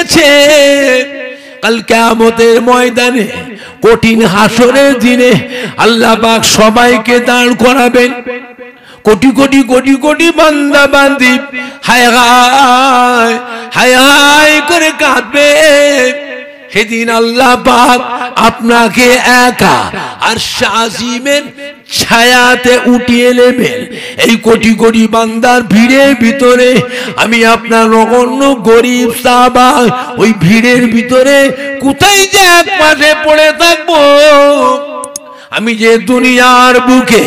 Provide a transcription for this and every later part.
গেছে কাল কিয়ামতের ময়দানে কঠিন হাসরের দিনে আল্লাহ পাক সবাইকে দাঁড় করাবেন। কোটি কোটি কোটি কোটি বান্দা বান্দি হায় হায় হায় হায় করে কাঁদবে। সেদিন আল্লাহ পাক আপনাকে একা আরশে আজিমের ছায়াতে উঠিয়ে নেবেন। এই কোটি কোটি বান্দার ভিড়ের ভিতরে আমি আপনার নগণ্য গরিব সাহাবা ওই ভিড়ের ভিতরে কোথায় যে এক পাশে পড়ে থাকবো। আমি যে দুনিয়ার বুকে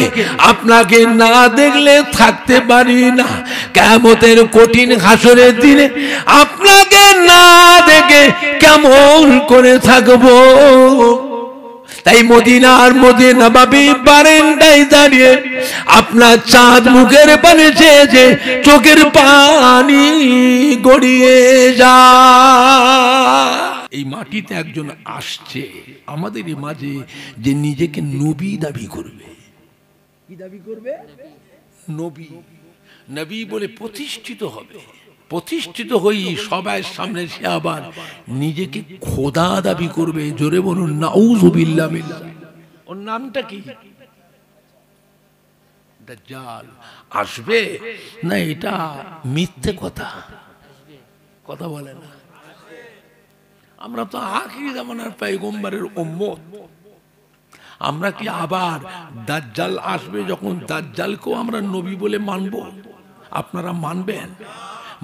আপনাকে না দেখলে থাকতে পারি না, কিয়ামতের কঠিন হাসরের দিনে আপনাকে না দেখে কেমন করে থাকবো। তাই মদিনার মধ্যে নববী বারান্দায় দাঁড়িয়ে আপনার চাঁদ মুখের পানে চেয়েছে, চোখের পানি গড়িয়ে যায়। এই মাটিতে একজন আসছে আমাদের মাঝে যে নিজেকে নবী দাবি করবে। কি দাবি করবে? নবী। নবী বলে প্রতিষ্ঠিত হবে। প্রতিষ্ঠিত হই সবার সামনে সে আবার নিজেকে খোদা দাবি করবে। জোরে বলুন নাউযুবিল্লাহ মিল্লাহ। ওর নামটা কি? দাজ্জাল। আসবে না এটা মিথ্যে কথা, কথা বলে না। আমরা তো আখিরি জামানার পয়গম্বরের উম্মত। আমরা কি আবার দাজ্জাল আসবে যখন দাজ্জালকেও আমরা নবী বলে মানব? আপনারা মানবেন?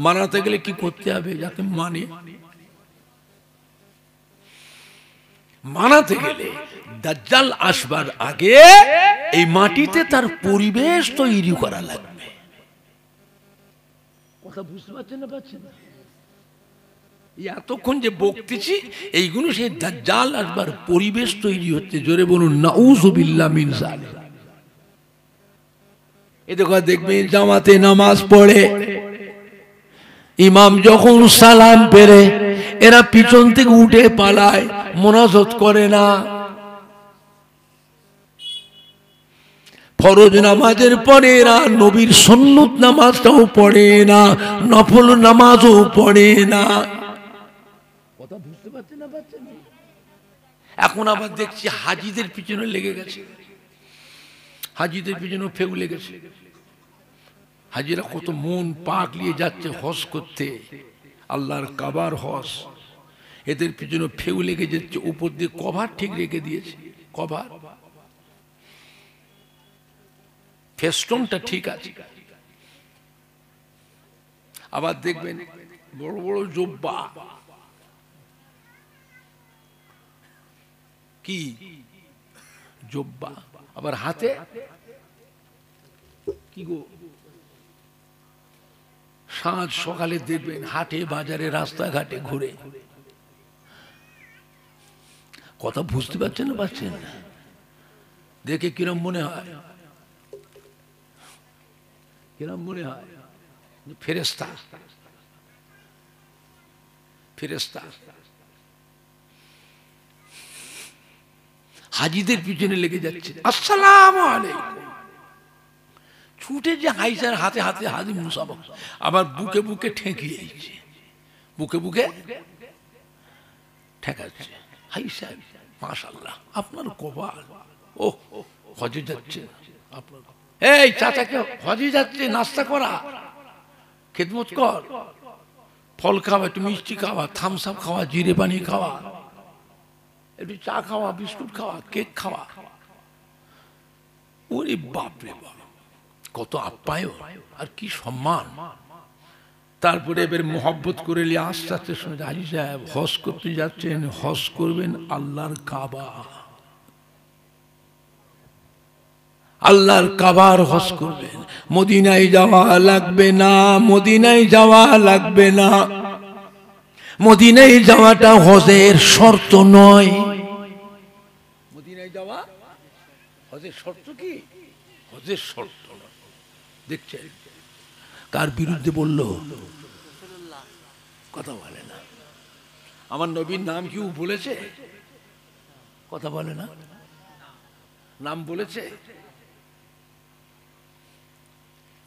মানাতে গেলে কি করতে হবে? যাতে মানাতে গেলে দাজ্জাল আসবার আগে এই মাটিতে তার পরিবেশ তৈরি করা লাগবে। কথা বুঝতে পারছেন না? পাচ্ছেন না? এতক্ষণ যে বকতেছি এইগুলো সেই দাজ্জাল আসবার পরিবেশ তৈরি হচ্ছে। জোরে বলুন নাউযুবিল্লাহ মিন যালিক। এই দেখো দেখবেন জামাতে নামাজ পড়ে ইমাম যখন সালাম পেরে এরা পিছন থেকে উঠে পালায়, মুনাজাত করে না। ফরজ নামাজের পরে এরা নবীর সুন্নত নামাজটাও পড়ে না, নফল নামাজও পড়ে না। কথা বুঝতে পারছেন না? পাচ্ছেন না? এখন আবার দেখছি হাজিদের পিছনে লেগে গেছে, হাজিদের পিছনে ফেউ লেগেছে। হাজিরা কত মন পাক নিয়ে যাচ্ছে হজ করতে, আল্লাহর কাবার হজ। এদের পিছনে ফেউ লেগে যাচ্ছে। উপর দিয়ে কভার ঠিক রেখে দিয়েছে, কভার ফেস্টনটা ঠিক আছে। আবার দেখবেন বড় বড় জুব্বা, কি জুব্বা, আবার হাতে কি গো, সাঁঝ সকালে দেখবেন হাটে বাজারে রাস্তাঘাটে ঘুরে। কথা বুঝতে পারছেন না? পারছেন না? দেখে কিরম মনে হয়? কিরম মনে হয়? ফেরেশতা, ফেরেশতা। হাজিদের পিছনে লেগে যাচ্ছে, আসসালামু আলাইকুম। ছুটে যে হাইসার হাতে হাতে হাজি মুসাফা, আবার বুকে বুকে ঠেকিয়ে দিচ্ছে, বুকে বুকে ঠেকাচ্ছে। হাই সাহেব মাশাআল্লাহ আপনার কপাল, ও হজে যাচ্ছে আপনার। এই চাচাকে হজে যাচ্ছে, নাস্তা করা, খেদমত কর, ফল খাওয়া, একটু মিষ্টি খাওয়া, থামস আপ খাওয়া, জিরে পানি খাওয়া, একটু চা খাওয়া, বিস্কুট খাওয়া, কেক খাওয়া। ওরে বাপ রে বাপ, কত আপ্যায়ন আর কি সম্মান। তারপরে এবার মোহব্বত করে নিয়ে আস্তে আস্তে শুনে, হাজি সাহেব হজ করতে যাচ্ছেন, হজ করবেন আল্লাহর কাবা, আল্লাহর কাবার হজ করবেন। মদিনায় যাওয়া লাগবে না, মদিনায় যাওয়া লাগবে না। মদিনায় যাওয়াটা হজের শর্ত নয়। মদিনায় যাওয়া হজের শর্ত কি? হজের শর্ত নয়। দেখছেন কার বিরুদ্ধে বলল? কথা বলে না। আমার নবীর নাম কি বলেছে? কথা বলে না। নাম বলেছে?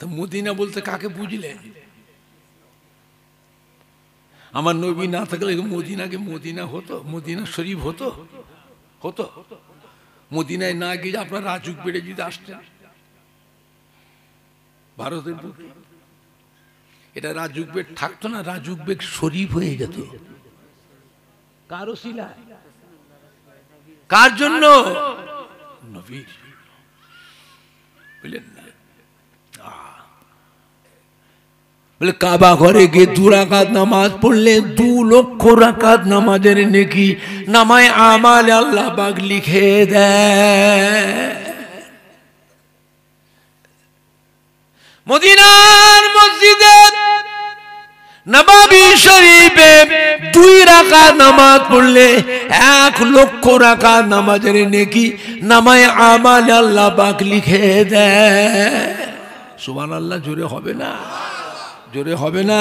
তো মদিনা বলতে কাকে বুঝলেন? আমার নবী না থাকলে মদিনাকে মদিনা হতো, মদিনা শরীফ হতো? হতো? মদিনায় না গিয়ে আপনার রাজুক বেড়ে যদি আসতেন ভারতের বুকে, এটা রাজুক বেগ থাকতো না, রাজুক বেগ শরীফ হয়ে যেত। কার ওসিলায়? কার জন্য? নবীর। বুঝলেন না? বলে কাবা ঘরে গিয়ে 2 রাকাত নামাজ পড়লে 2 লক্ষ রাকাত নামাজের নেকি নামায় আমাল আল্লাহ পাক লিখে দেয়। মদিনার মসজিদে নববী শরীফে 2 রাকাত নামাজ পড়লে 1 লক্ষ রাকাত নামাজের নেকি নামায় আমাল আল্লাহ পাক লিখে দেয়। সুবহানাল্লাহ। জোরে হবে না? জোরে হবে না?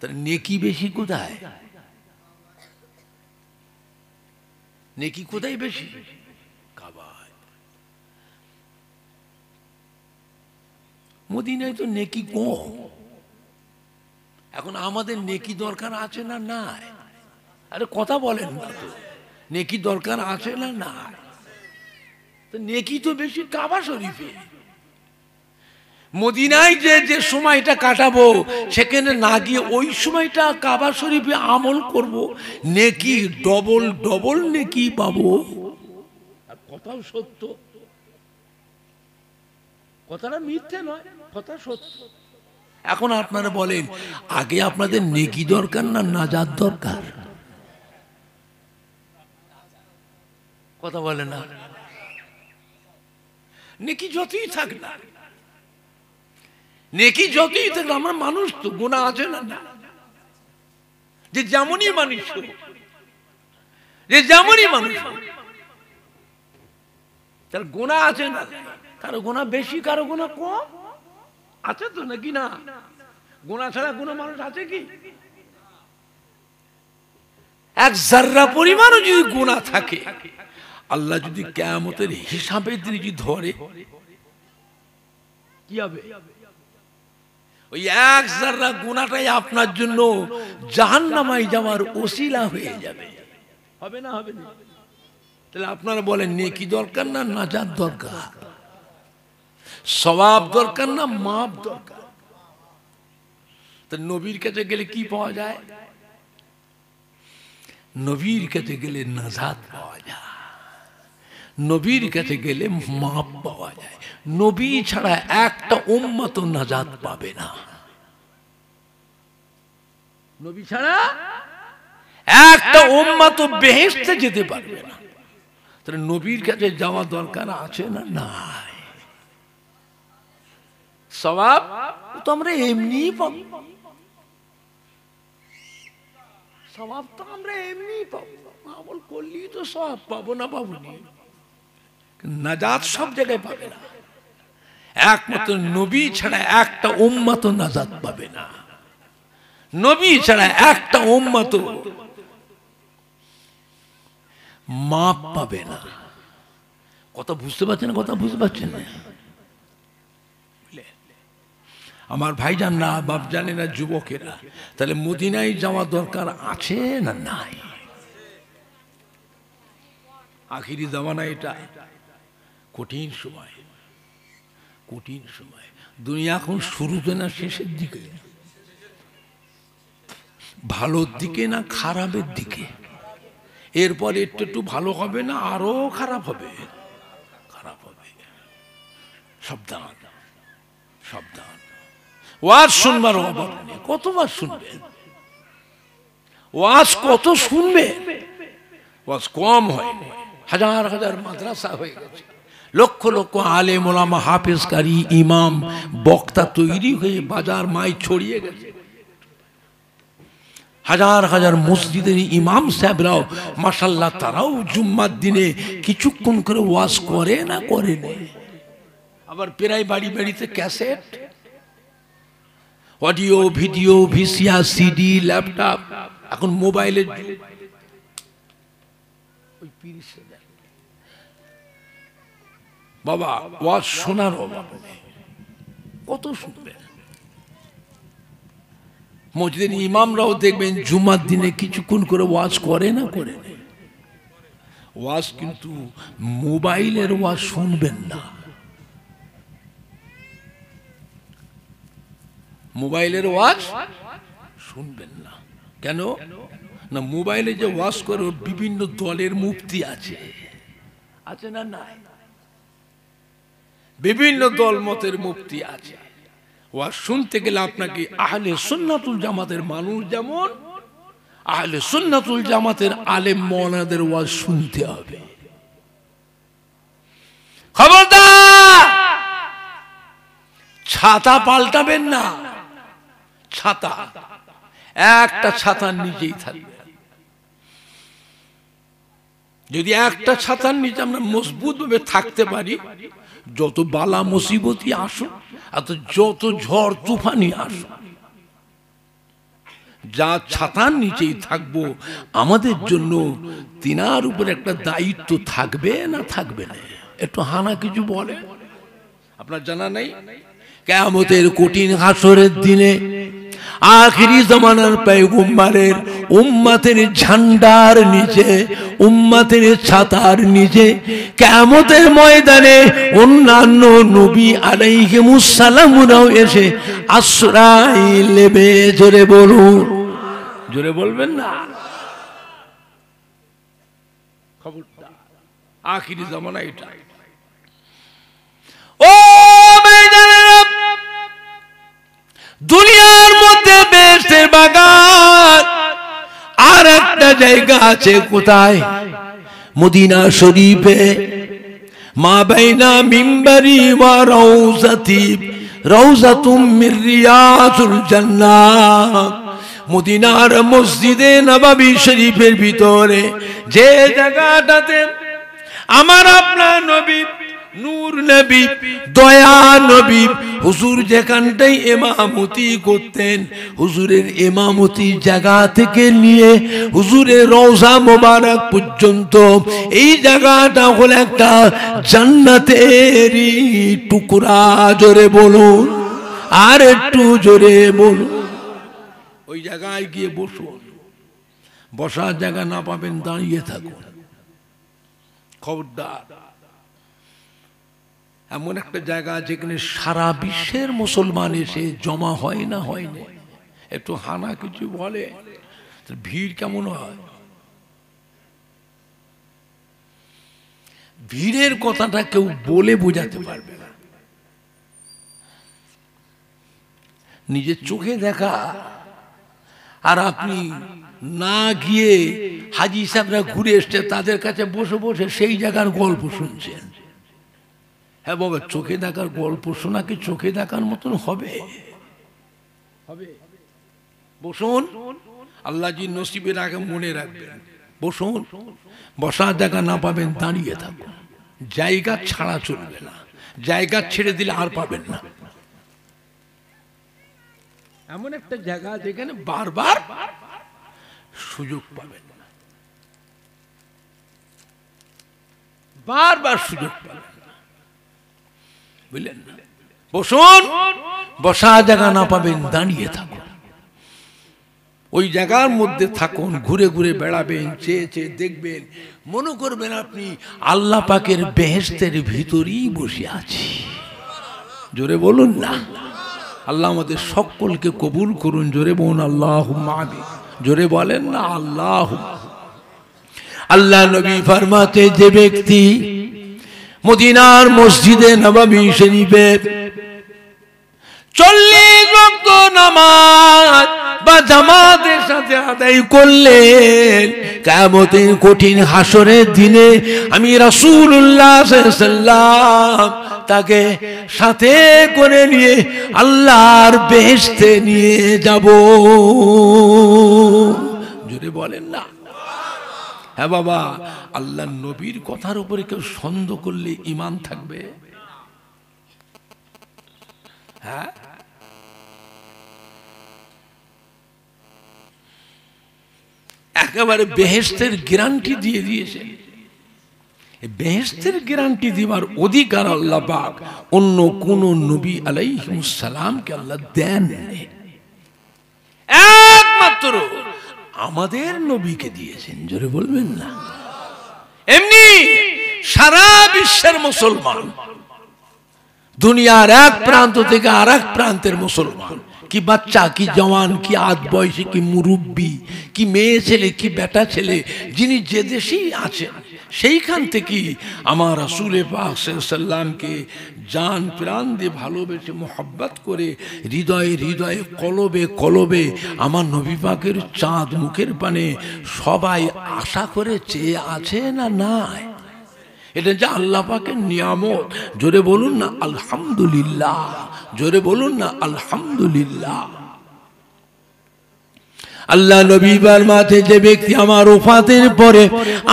তার নেকি বেশি কোথায়? নেকি কোথায় বেশি? কাবায়। মদিনায় তো নেকি কম। এখন আমাদের নেকি দরকার আছে না নাই? আরে কথা বলেন না তো, নেকি দরকার আছে না নাই? তো নেকি তো বেশি কাবা শরীফে। মদিনায় যে সময়টা কাটাবো সেখানে না গিয়ে ওই সময়টা কাবা শরীফে আমল করব, নেকি ডবল ডবল নেকি পাবো। আর কথাও সত্য, কথাটা মিথ্যে নয়, কথা সত্য। এখন আপনারা বলেন, আগে আপনাদের নেকি দরকার না নাজাত দরকার? কথা বলে না? নেকি যতই থাক না, নেকি যতই থাকলে আমার মানুষ তো গুনাহ আছে না? যে যেমনই মানুষ, যে যেমনই মানুষ তার গুনাহ আছে না? কারো গুনাহ বেশি, কারো গুনাহ কম আছে তো, নাকি না? গুনাহ ছাড়া কোনো মানুষ আছে কি? এক জাররা পরিমাণও যদি গুনাহ থাকে, আল্লাহ যদি কিয়ামতের হিসাবের দিন যদি ধরে, কি হবে? ওই 1 জাররা গুনাহটাই আপনার জন্য জাহান্নামে যাওয়ার ওসিলা হয়ে যাবে। হবে না? হবে না? তাহলে আপনারা বলেন, নেকি দরকার না নাজাত দরকার? সওয়াব দরকার না মাপ দরকার? তো নবীর কাছে গেলে কি পাওয়া যায়? নবীর কাছে গেলে নাজাত পাওয়া যায়, নবীর কাছে গেলে মাপ পাওয়া যায়। নবী ছাড়া একটা উম্মত নাজাত পাবে না। নবী ছাড়া একটা উম্মত বেহেশতে যেতে পারবে না। তাহলে নবীর কাছে যাওয়া দরকার আছে না নাই? সওয়াব তো আমরা এমনি পাবো, সওয়াব তো আমরা এমনি পাবো, আমল করলেই তো সওয়াব পাবো, না পাবো না? নাজাত সব জায়গায় পাবে না, একমাত্র নবী ছাড়া একটা উম্মত নাজাত পাবে না। নবী ছাড়া একটা উম্মত মাপ পাবে না। কথা বুঝতে পারছেন? কথা বুঝতে পারছেন না? আমার ভাইজান না, বাপ জানে না, যুবকেরা, তাহলে মদিনায় যাওয়া দরকার আছে না নাই? আখিরি জামানা, এটা কঠিন সময়, কঠিন সময়। দুনিয়া এখন শুরুতে না শেষের দিকে? ভালোর দিকে না খারাপের দিকে? এরপর একটু একটু ভালো হবে না আরো খারাপ হবে? খারাপ হবে। সাবধান, সাবধান। ওয়াজ শুনবার অভাব নেই, কতবার শুনবেন? ওয়াজ কত শুনবে? ওয়াজ কম হয়, হাজার হাজার মাদ্রাসা হয়ে গেছে, লক্ষ লক্ষ আলেম ওলামা হাফেজ কারি ইমাম বক্তা তৈরি হয়ে বাজার মাই ছড়িয়ে গেছে। হাজার হাজার মসজিদের ইমাম সাহেবরাও মাশাআল্লাহ, তারাও জুম্মার দিনে কিছুক্ষণ করে ওয়াজ করে না? করে না? আবার প্রায় বাড়ি বাড়িতে cassette, audio, video, VCR, CD, laptop, এখন মোবাইলের যুগ। বাবা, ওয়াজ শোনার অভাব নেই, কত শুনবে? মসজিদের ইমামরাও দেখবেন জুমার দিনে কিছুক্ষণ করে ওয়াজ করে না, করে না। ওয়াজ কিন্তু মোবাইলের ওয়াজ শুনবেন না, মোবাইলের ওয়াজ শুনবেন না। কেন না, মোবাইলে যে ওয়াজ করে বিভিন্ন দলের মুফতি আছে, আছে না নাই? বিভিন্ন দল মতের মুফতি আছে। ওয়াজ শুনতে গেলে আপনাকে আহলে সুন্নাতুল জামাতের মানুষ যেমন আহলে সুন্নাতুল জামাতের আলেম মাওলানাদের ওয়াজ শুনতে হবে। খবরদার, ছাতা পাল্টাবেন না। ছাতা একটা ছাতার নিচেই থাকবে। যদি একটা ছাতার নিচে আমরা মজবুত ভাবে থাকতে পারি, যত বালা মুসিবতি আসুক আর যত ঝড় তুফানি আসুক, যা ছাতার নিচেই থাকবো, আমাদের জন্য তিনার উপর একটা দায়িত্ব থাকবে না থাকবে না? একটু হানা কিছু বলে, আপনার জানা নাই? কিয়ামতের কঠিন হাসরের দিনে আখিরি জামানার পয়গম্বরের উম্মতের ঝান্ডার নিচে, উম্মতের ছাতার নিচে কিয়ামতের ময়দানে অন্যান্য নবী আলাইহিমুস সালামরাও এসে আশ্রয় নেবে। জোরে বলুন, জোরে বলবেন না? খবরদার, আখিরি জামানা এটা। ও দুনিয়ার মধ্যে বেহেশতের বাগান, আর একটা জায়গা আছে কোথায়? মদিনা শরীফে। মা বাইনা মিম্বারি ওয়া রাউজাতি রাউজাতুম মির রিয়াজুল জান্নাহ। মদিনার মসজিদে নববী শরীফের ভিতরে যে জায়গাটাতে আমার আপনার নবী নূর নবী, দয়া নবী, হুজুর যেখানটাই ইমামতি করতেন, হুজুরের ইমামতি জায়গা থেকে নিয়ে হুজুরের রওজা মোবারক পর্যন্ত এই জায়গাটা হলো একটা জান্নাতেরই টুকরা। জোরে বলুন, আর একটু জোরে বলুন। ওই জায়গায় গিয়ে বসুন, বসার জায়গা না পাবেন দাঁড়িয়ে থাকুন। খবরদার, এমন একটা জায়গা যেখানে সারা বিশ্বের মুসলমান এসে জমা হয় না, হয় না? একটু হানা কিছু বলে, ভিড় কেমন হয়? ভিড়ের কথাটা কেউ বলে বোঝাতে পারবে না। নিজের চোখে দেখা, আর আপনি না গিয়ে হাজী সাহেবরা ঘুরে এসছে তাদের কাছে বসে বসে সেই জায়গার গল্প শুনছেন। হ্যাঁ বাবা, চোখে দেখার গল্প শোনা কি চোখে দেখার মতন হবে? বসুন, আল্লাহ জি নসিবের আগে মনে রাখবেন। বসুন, বসার জায়গা না পাবেন দাঁড়িয়ে থাকুন। জায়গা ছাড়া চলবে না, জায়গা ছেড়ে দিলে আর পাবেন না। এমন একটা জায়গা যেখানে বারবার সুযোগ পাবেন না, বারবার সুযোগ পাবেন না, বুঝলেন? বসুন, বসা জায়গা না পাবেন দাঁড়িয়ে থাকুন। ওই জায়গার মধ্যে থাকুন, ঘুরে ঘুরে বেড়াবেন, চেয়ে চেয়ে দেখবেন, মনে করবেন আপনি আল্লাহ পাকের বেহেশতের ভিতরেই বসে আছি। জোরে বলুন না। আল্লাহ আমাদের সকলকে কবুল করুন। জোরে বলুন আল্লাহুম্মা আমিন। জোরে বলেন না আল্লাহ। আল্লাহ নবী ফরমাতে, যে ব্যক্তি মদিনার মসজিদে নববী শরীফে 40 ওয়াক্ত নামাজ বা জামাতের সাথে আদায় করলেন, কিয়ামতের কঠিন হাসরের দিনে আমি রাসূলুল্লাহ সাল্লাল্লাহু আলাইহি ওয়াসাল্লাম তাকে সাথে করে নিয়ে আল্লাহর বেহেশতে নিয়ে যাব। জোরে বলেন না। হ্যাঁ বাবা, আল্লাহ নবীর কথার উপরে কেউ সন্দেহ করলে ঈমান থাকবে? হ্যাঁ, একেবারে বেহেশতের গ্যারান্টি দিয়ে দিয়েছেন। বেহেশতের গ্যারান্টি দিবার অধিকার আল্লাহ পাক অন্য কোন নবী আলাইহিস সালামকে আল্লাহ দেন। মাত্র আমাদের নবীকে দিয়েছেন, জোরে বলবেন না? এমনি সারা বিশ্বের মুসলমান, দুনিয়ার এক প্রান্ত থেকে আর এক প্রান্তের মুসলমান, কি বাচ্চা, কি জওয়ান, কি আধ বয়সী, কি মুরব্বী, কি মেয়ে ছেলে, কি বেটা ছেলে, যিনি যে দেশেই আছেন সেইখান থেকেই আমার রাসূল পাক সাল্লাল্লাহু আলাইহি সাল্লামকে জান প্রাণ দিয়ে ভালোবেসে মোহাব্বত করে হৃদয়ে হৃদয়ে কলবে কলবে আমার নবী পাকের চাঁদ মুখের পানে সবাই আশা করে চেয়ে আছে না নাই? এটা যে আল্লাহ পাকের নিয়ামত। জোরে বলুন না আলহামদুলিল্লাহ, জোরে বলুন না আলহামদুলিল্লাহ। আল্লাহ নবী মাঝে যে ব্যক্তি আমার ওফাতের পরে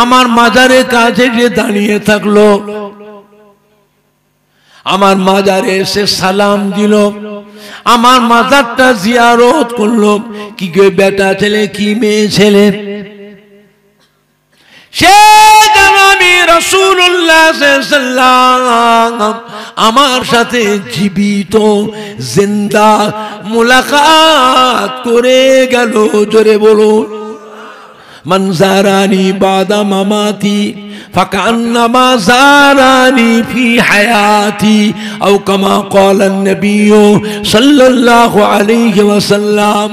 আমার মাজারের কাছে যে দাঁড়িয়ে থাকলো, আমার মাজারে এসে সালাম দিল, আমার মাজারটা জিয়ারত করলো, কি গে বেটা ছেলে, কি মেয়ে ছেলে, সে আমি রাসূলুল্লাহ সাল্লাল্লাহু আলাইহি ওয়াসাল্লাম আমার সাথে জীবিত জিন্দা মুলাকাত করে গেল। জোরে বলুন মান জারানি বাদা মামাতি ফাকান্নামা জারানি ফি হায়াতি আও কামা ক্বালা নবী সাল্লাল্লাহু আলাইহি ওয়াসাল্লাম।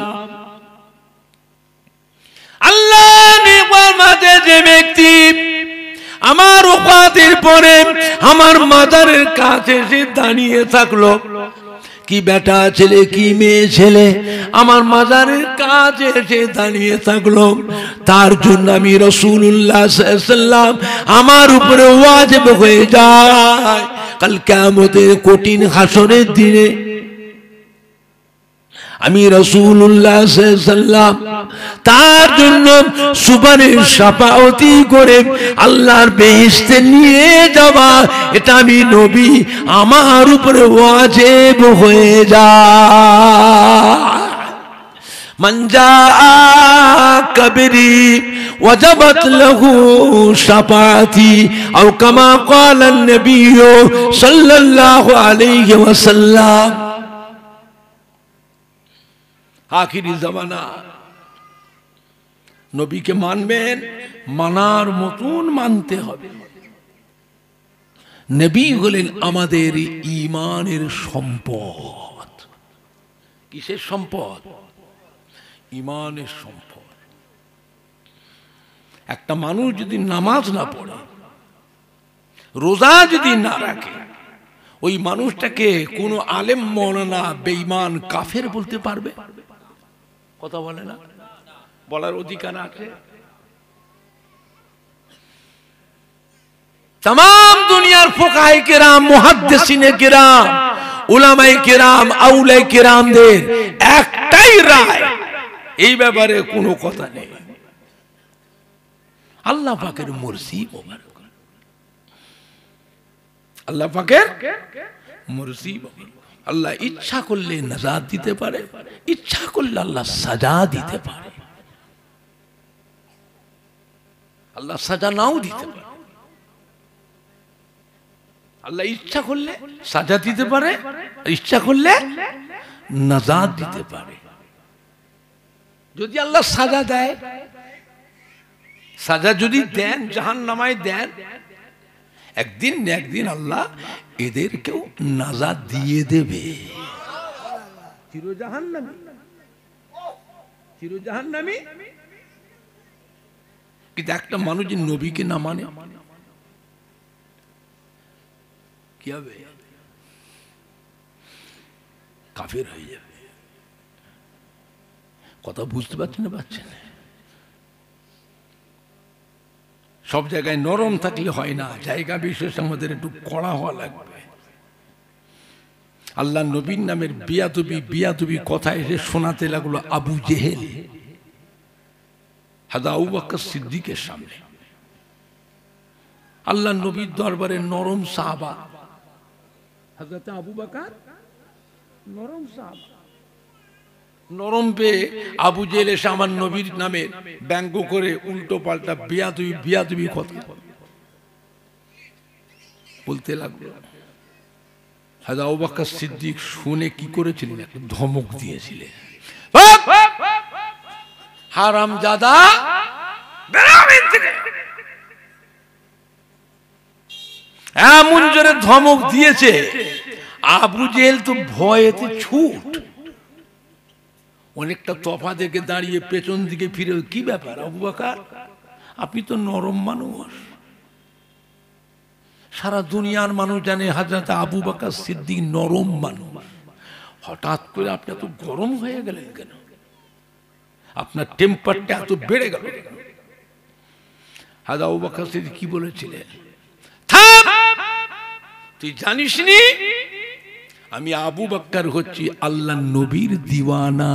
আল্লাহ নিয়ামতের যে ব্যক্তি আমার ওফাতের পরে আমার মাজারের কাছে এসে দাঁড়িয়ে থাকলো, কি বেটা ছেলে, কি মেয়ে ছেলে আমার মাজারের কাছে এসে দাঁড়িয়ে থাকলো, তার জন্য আমি রাসূলুল্লাহ সাল্লাল্লাহু আলাইহি ওয়াসাল্লাম আমার উপরে ওয়াজিব হয়ে যায় কাল কিয়ামতের কঠিন হাসরের দিনে আমি রাসূলুল্লাহ সাল্লাল্লাহু আলাইহি ওয়াসাল্লাম তার জন্য সুপারিশ শাফাআতি করে আল্লাহর বেহেশতে নিয়ে যাওয়া, এটা আমি নবী আমার উপরে ওয়াজিব হয়ে যায়। মান জাআ কবরি ওয়াজাবাত লাহু শাফাআতি আও কামা ক্বালা নবী সাল্লাল্লাহু আলাইহি ওয়াসাল্লাম। আখিরি জামানা নবীকে মানবেন, মানার মতন মানতে হবে। নবী হলেন আমাদের ঈমানের সম্পদ। কিসের সম্পদ? ঈমানের সম্পদ। একটা মানুষ যদি নামাজ না পড়ে, রোজা যদি না রাখে, ওই মানুষটাকে কোনো আলেম মাওলানা বেঈমান কাফের বলতে পারবে? কথা বলে না, বলার অধিকার আছে? तमाम দুনিয়ার ফুকাহায়ে কেরাম, মুহাদ্দিসিনে কেরাম, উলামায়ে কেরাম, আউলিয়ায়ে কেরামদের একটাই রায়, এই ব্যাপারে কোনো কথা নেই। আল্লাহ পাকের মর্জি মোবারক, আল্লাহ পাকের মর্জি মোবারক। আল্লাহ ইচ্ছা করলে নাজাত দিতে পারে, ইচ্ছা করলে আল্লাহ সাজা দিতে পারে, আল্লাহ সাজা নাও দিতে পারে। আল্লাহ ইচ্ছা করলে সাজা দিতে পারে, ইচ্ছা করলে নাজাত দিতে পারে। যদি আল্লাহ সাজা দেয়, সাজা যদি দেন, জাহান্নামায় দেন, একদিন না একদিন আল্লাহ এদেরকেও নাজাত দিয়ে দেবে। চিরজাহান্নামী, চিরজাহান্নামী। কিন্তু একটা মানুষ যে নবীকে না মানে কি হবে? কাফের হয়ে যাবে। কথা বুঝতে পারছেন না? পারছেন? সব জায়গায় নরম থাকলে হয় না, জায়গা বিশেষ আমাদের একটু কড়া হওয়া লাগবে। আল্লাহ নবীর নামের বিয়াদবি বিয়াদবি কথা এসে শোনাতে লাগলো আবু জেহেল হাদা আবু বকর সিদ্দিকের সামনে। আল্লাহ নবীর দরবারে নরম সাহাবা, হযরত আবু বকর নরম সাহাবা, নরম পেয়ে আবু জেহেল এসে আমার নবীর নামে ব্যঙ্গ করে উল্টো পাল্টা বিয়াদবি বিয়াদবি কথা বলতে লাগলো। হযরত আবু বকর সিদ্দিক শুনে কি করেছিলেন? একটা ধমক দিয়েছিলেন। হারামজাদা এমন জোরে ধমক দিয়েছে, আবু জেহেল তো ভয়েতে ছুট। অনেকটা তফা থেকে দাঁড়িয়ে পেছন দিকে ফিরে, কি ব্যাপার আবু বকর, আপনি তো নরম মানুষ, সারা দুনিয়ার মানুষ জানে হযরত আবু বকর সিদ্দিক নরম মানুষ, হঠাৎ করে আপনি এত গরম হয়ে গেলেন কেন? আপনার টেম্পারটা এত বেড়ে গেল? হযরত আবু বকর সিদ্দিক কি বলেছিলেন? থাম, তুই জানিস নি আমি আবু বকর হচ্ছি আল্লাহ নবীর দিওয়ানা।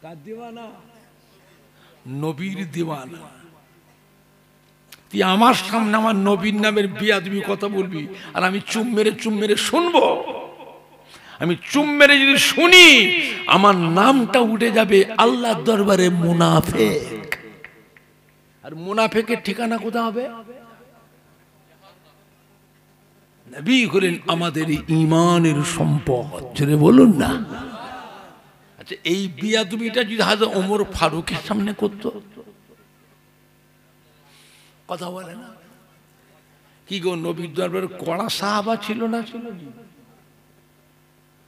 কার দিওয়ানা? নবীর দিওয়ানা। তুই আমার সামনে আমার নবীর নামের বেয়াদবি কথা বলবি, আর আমি চুপ মেরে শুনবো? আমি চুপ মেরে যদি শুনি, আমার নামটা উঠে যাবে আল্লাহর দরবারে মুনাফিক। আর মুনাফিকের ঠিকানা কোথায় হবে? নবী হলেন আমাদের ঈমানের সম্পদ, জোরে বলুন না। আচ্ছা, এই বিয়াদবিটা যদি হযরত ওমর ফারুকের সামনে করতো, কথা বলে না? কি গো, নবীর দরবারে কড়া সাহাবা ছিল না? ছিল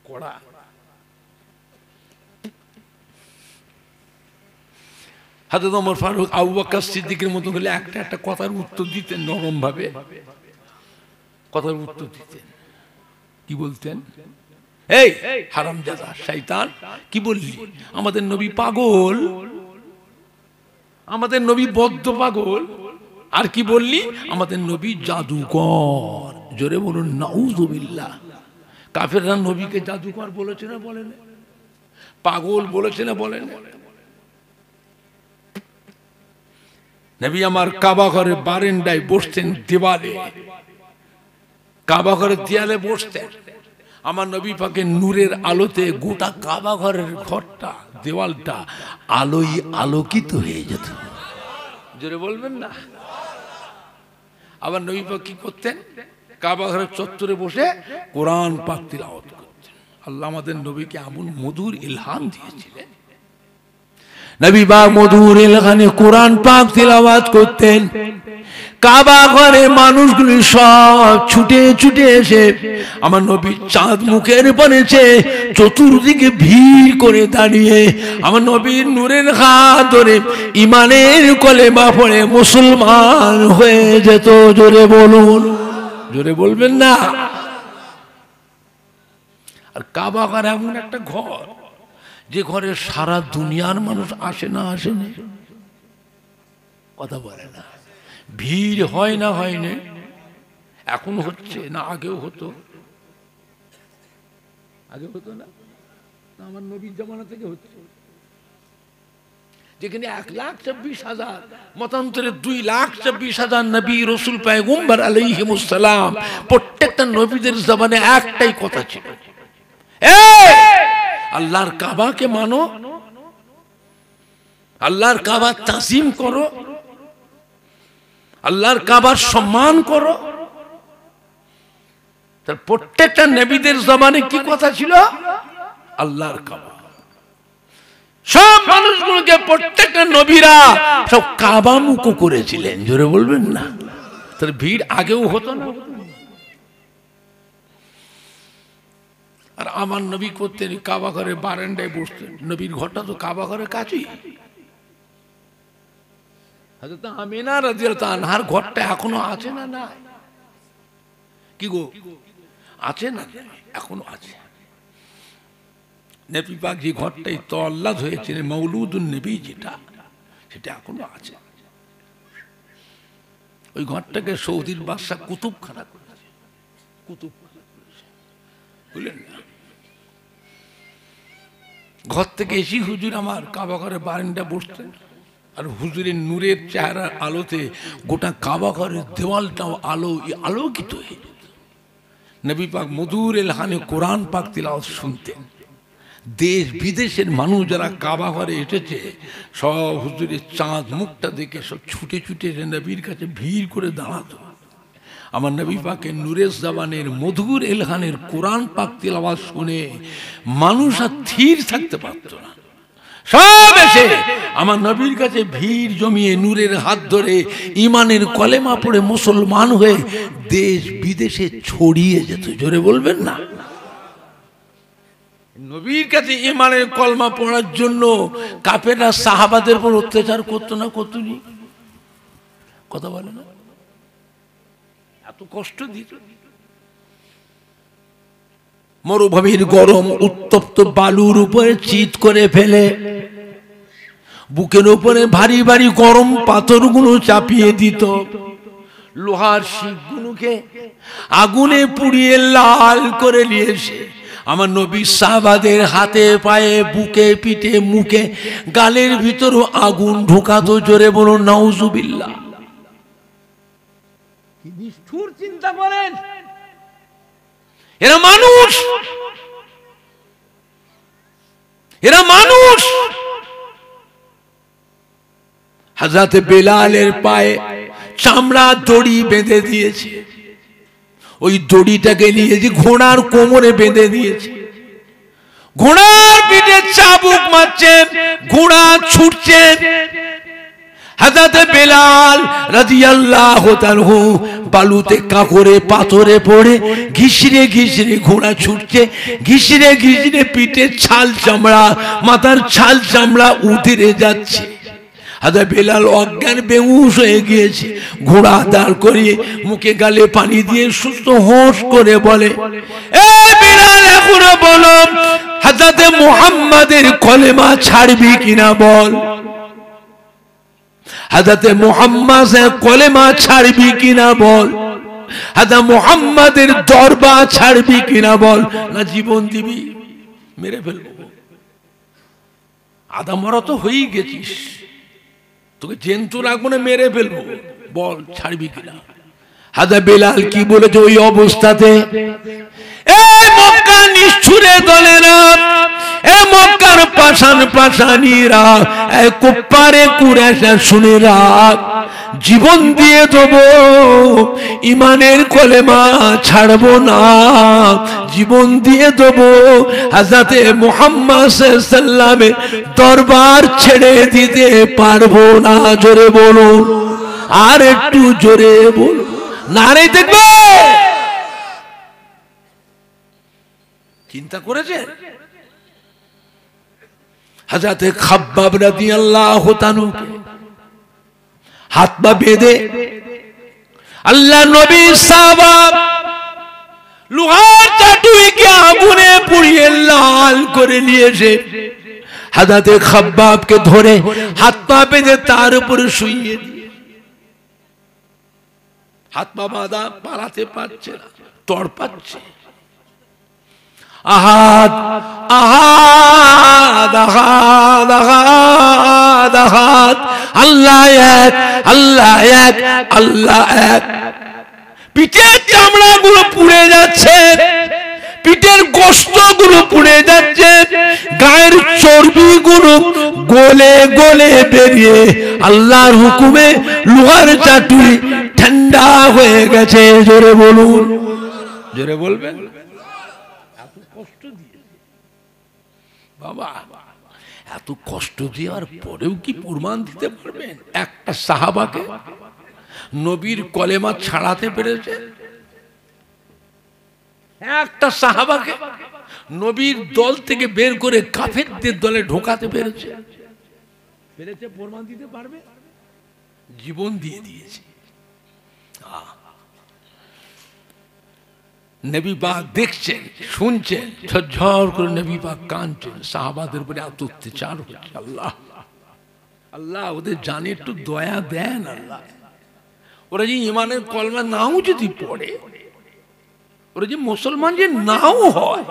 কড়া। হযরত ওমর ফারুক আবু বকর সিদ্দিকের মতো হলে একটা একটা কথার উত্তর দিতেন, নরম ভাবে কথার উত্তর দিতেন। কি বলতেন? এই হারামজাদা শয়তান, কি বললি? আমাদের নবী পাগল, আমাদের নবী বদ্ধ পাগল। আর কি বললি? আমাদের নবী জাদুকর। জোরে বলুন নাউযুবিল্লাহ। কাফেররা নবীকে জাদুকর বলেছে না বলেন? পাগল বলেছে না বলেন? নবী আমার কাবা ঘরের বারান্দায় বসতেন, দেওয়ালে, কাবা ঘরের দেয়ালে বসতেন। আমার নবী পাকের নূরের আলোতে গোটা কাবা ঘরের ঘরটা, দেওয়ালটা আলোয় আলোকিত হয়ে যেত। জোরে বলবেন না? আবার নবী পাক কি করতেন? কাবা ঘরের চত্বরে বসে কোরআন পাক তিলাওয়াত করতেন। আল্লাহ আমাদের নবীকে এমন মধুর ইলহাম দিয়েছিলেন, নবী পাক মধুর ইলহামে কোরআন পাক তিলাওয়াত করতেন। কাবা ঘরে মানুষগুলি সব ছুটে ছুটে এসে আমার নবী চাঁদ মুখের পড়েছে, চতুর্দিকে ভিড় করে দাঁড়িয়ে আমার নবীর নূরের হাত ধরে ইমানের কলেমা পড়ে মুসলমান হয়ে যেত। জোরে বলুন, জোরে বলবেন না? আর কাবা ঘর এমন একটা ঘর, যে ঘরে সারা দুনিয়ার মানুষ আসে না? আসে না? কথা বলে না? ভিড় হয় না? হয় না? এখন হচ্ছে না? আগেও হতো? আগে হতো না? আমার নবীর জামানা থেকে হচ্ছে। যেখানে 1,26,000, মতান্তরে 2,26,000 নবী রাসূল পয়গম্বর আলাইহিমুস সালাম, প্রত্যেকটা নবীদের জবানে একটাই কথা ছিল, আল্লাহর কাবাকে মানো, আল্লাহর কাবার তাজিম করো, আল্লাহর কাবার সম্মান করো। তার প্রত্যেকটা নবীদের জবানে কি কথা ছিল? আল্লাহর কাবা। সব মানুষগুলোকে প্রত্যেকটা নবীরা সব কাবা মুখ করেছিলেন। জোরে বলবেন না? তার ভিড় আগেও হতো না? আর আমার নবী করতেন কাবা ঘরের বারান্দায় বসতেন। নবীর ঘরটা তো কাবা ঘরের কাছেই। হযরত আমিনা রাদিয়াল্লাহু আনহার ঘরটা এখনো আছে না? না কি গো, আছে না? এখনো আছে। নবী পাক যে ঘরটাই তওয়াল্লাদ হয়েছিল, মৌলুদুন নবী, যেটা, সেটা এখনো আছে। ওই ঘরটাকে সৌদির বাদশা কুতুবখানা করেছে, কুতুবখানা করেছে, বুঝলেন না? ঘর থেকে এসে হুজুর আমার কাবা ঘরে বারান্দা বসতেন, আর হুজুরের নূরের চেহারার আলোতে গোটা কাবা ঘরের দেওয়ালটাও আলোকিত হয়ে যেত। নবী পাক মধুর ইলহামে কোরআন পাক তিলাওয়াত শুনতেন। দেশ বিদেশের মানুষ যারা কাবা ঘরে এসেছে, সব হুজুরের চাঁদ মুখটা দেখে সব ছুটে ছুটে নবীর কাছে ভিড় করে দাঁড়াতো। আমার নবী পাকের নূরের জবানের মধুর ইলহামের কোরআন পাক তিলাওয়াত শুনে মানুষ আর স্থির থাকতে পারত না। সব এসে আমার নবীর কাছে ভিড় জমিয়ে নূরের হাত ধরে ইমানের কলেমা পড়ে মুসলমান হয়ে দেশ বিদেশে ছড়িয়ে যেত। জোরে বলবেন না? নবীর কাছে ইমানের কলমা পড়ার জন্য কাফেররা সাহাবাদের উপর অত্যাচার করতো না, করতো নি? কথা বলে না? এত কষ্ট দিত। মরুভূমির গরম উত্তপ্ত বালুর উপরে চিৎ করে ফেলে, বুকের উপরে ভারী ভারী গরম পাথরগুলো চাপিয়ে দিত, লোহার শিকগুলোকে আগুনে পুড়িয়ে লাল করে নিয়েছে। আমার নবী সাহাবাদের হাতে পায়ে বুকে পিঠে মুখে গালের ভিতর আগুন ঢোকাতো। জোরে বলুন নাউজুবিল্লাহ। কি নিষ্ঠুর চিন্তা করেন! এরা মানুষ, এরা মানুষ। হযরত বেলালের পায়ে চামড়া দড়ি বেঁধে দিয়েছে, ওই দড়িটাকে নিয়ে যে ঘোড়ার কোমরে বেঁধে দিয়েছে, ঘোড়ার পিঠে চাবুক মারছে, ঘোড়া ছুটছে। হযরত বেলাল রাদিয়াল্লাহু তাআলা বালুতে কাকরে পাথরে পড়ে ঘিসরে ঘিসরে ঘোড়া ছুটছে, ঘিসরে ঘিসরে পিঠে ছাল চামড়া, মাথার ছাল চামড়া উতরে যাচ্ছে। হযরত বেলাল অজ্ঞান বেহুশ হয়ে গিয়েছে। ঘোড়া দাঁড় করিয়ে মুখে গালে পানি দিয়ে সুস্থ হোঁশ করে বলে, এ বেলাল এখনো বলো, হযরত মুহাম্মাদের কলেমা ছাড়বি কিনা বল। হযরত মুহাম্মাদের কলেমা ছাড়বি কিনা বল। হযরত মুহাম্মাদের দরবার ছাড়বি কিনা বল, না জীবন দিবি? মেরে ফেলবো। আদা মরা তো হয়েই গেছিস, তোকে জেন্তু রাখবো না, মেরে ফেলবো, বল ছাড়বি কিনা। হযরত বেলাল কি বলেছে ওই অবস্থাতে? এই মক্কা নিষ্ঠুরে দলেরা, এ মক্কার পাষাণ পাষাণীরা, এ কুফারে কুরাইশা শুনে রাখ, জীবন দিয়ে দেবো, ইমানের কলেমা ছাড়বো না, জীবন দিয়ে দেবো, হযরত মুহাম্মদ সাল্লাল্লাহু আলাইহি ওয়াসাল্লামের দরবার ছেড়ে দিতে পারবো না। জোরে বলুন, আর একটু জোরে বলুন, নারে দেখবে। চিন্তা করেছে? হযরত খাব্বাব রাদিয়াল্লাহু তাআলা হাত পা বেঁধে আল্লাহ নবী সাহাবা লোহার চাটুইকে আগুনে পুড়িয়ে লাল করে নিয়েছে। হযরত খাব্বাবকে ধরে হাত পা বেঁধে তার উপরে শুইয়ে দিয়ে, হাত পা বাঁধা, পালাতে পারছে না, তড়পাচ্ছে। আহাদ আহাদ আহাদ আহাদ আহাদ, আল্লাহ এক, আল্লাহ এক, আল্লাহ এক। পিঠের চামড়াগুলো পুড়ে যাচ্ছে, পিঠের গোশতগুলো পুড়ে যাচ্ছে, গায়ের চর্বিগুলো গলে গলে বেরিয়ে আল্লাহর হুকুমে লোহার চাটুই ঠান্ডা হয়ে গেছে। জোরে বলুন, জোরে বলবেন। এত কষ্ট দিয়ে বাবা, এত কষ্ট দেওয়ার পরেও কি প্রমাণ দিতে পারবেন একটা সাহাবাকে নবীর কলেমা ছাড়াতে পেরেছে? একটা সাহাবাকে নবীর দল থেকে বের করে কাফেরদের দলে ঢোকাতে পেরেছে? পেরেছে? প্রমাণ দিতে পারবে? জীবন দিয়ে দিয়েছে। নবী পাক দেখছেন, শুনছেন, ঝরঝর করে নবী পাক কাঁদছেন, সাহাবাদের উপরে এত অত্যাচার হচ্ছে। আল্লাহ আল্লাহ ওদের জানে একটু দয়া দেন আল্লাহ। ওরা যে ইমানের কলমা নাও যদি পড়ে, ওরা যে মুসলমান যে নাও হয়,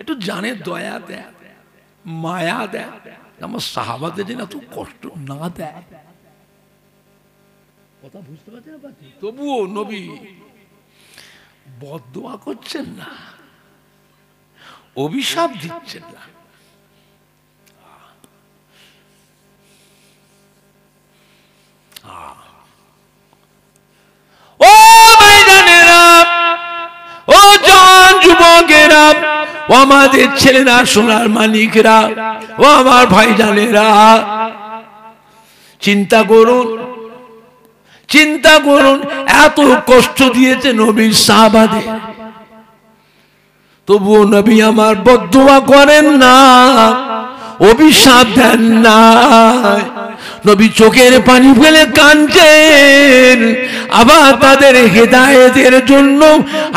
একটু জানে দয়া দেয়, মায়া দেয়, আমার সাহাবাদের যেন এত কষ্ট না দেয়। কথা বুঝতে পারছেন? তবুও নবী বদদোয়া করছেন না, অভিশাপ দিচ্ছেন না। ও ভাইজানেরা, ও জান যুবকেরা, ও আমাদের ছেলেরা, সোনার মালিকরা, ও আমার ভাইজানেরা, চিন্তা করুন, চিন্তা করুন, এত কষ্ট দিয়েছে নবীর সাহাবাদের, তবুও নবী আমার বদদুয়া করেন না, অভিশাপ দেন না। নবী চোখের পানি ফেলে কাঁদছেন, আবার তাদের হেদায়েতের জন্য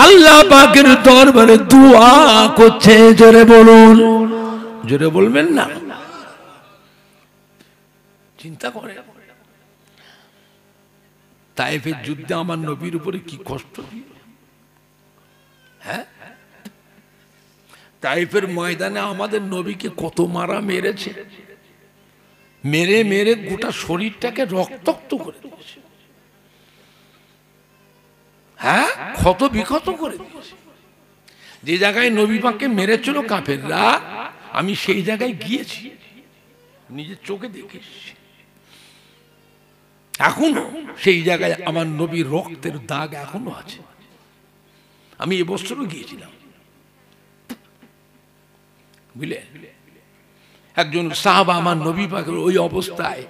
আল্লাহ পাকের দরবারে দোয়া করছে। জোরে বলুন, জোরে বলবেন না? চিন্তা করে তায়েফের যুদ্ধে আমার নবীর উপরে কি কষ্ট দিল। হ্যাঁ, তায়েফের ময়দানে আমাদের নবীকে কত মারা মেরেছে, মেরে মেরে গোটা শরীরটাকে রক্তাক্ত করে দিয়েছে। হ্যাঁ, ক্ষত বিক্ষত করে দিয়েছে। যে জায়গায় নবী পাককে মেরেছিল কাফেররা, আমি সেই জায়গায় গিয়েছি, নিজের চোখে দেখেছি। এখনো সেই জায়গায় আমার নবীর রক্তের দাগ এখনো আছে। আমি এবছরও গিয়েছিলাম, বুঝলে। একজন সাহাবা আমার নবী পাকের ওই অবস্থায়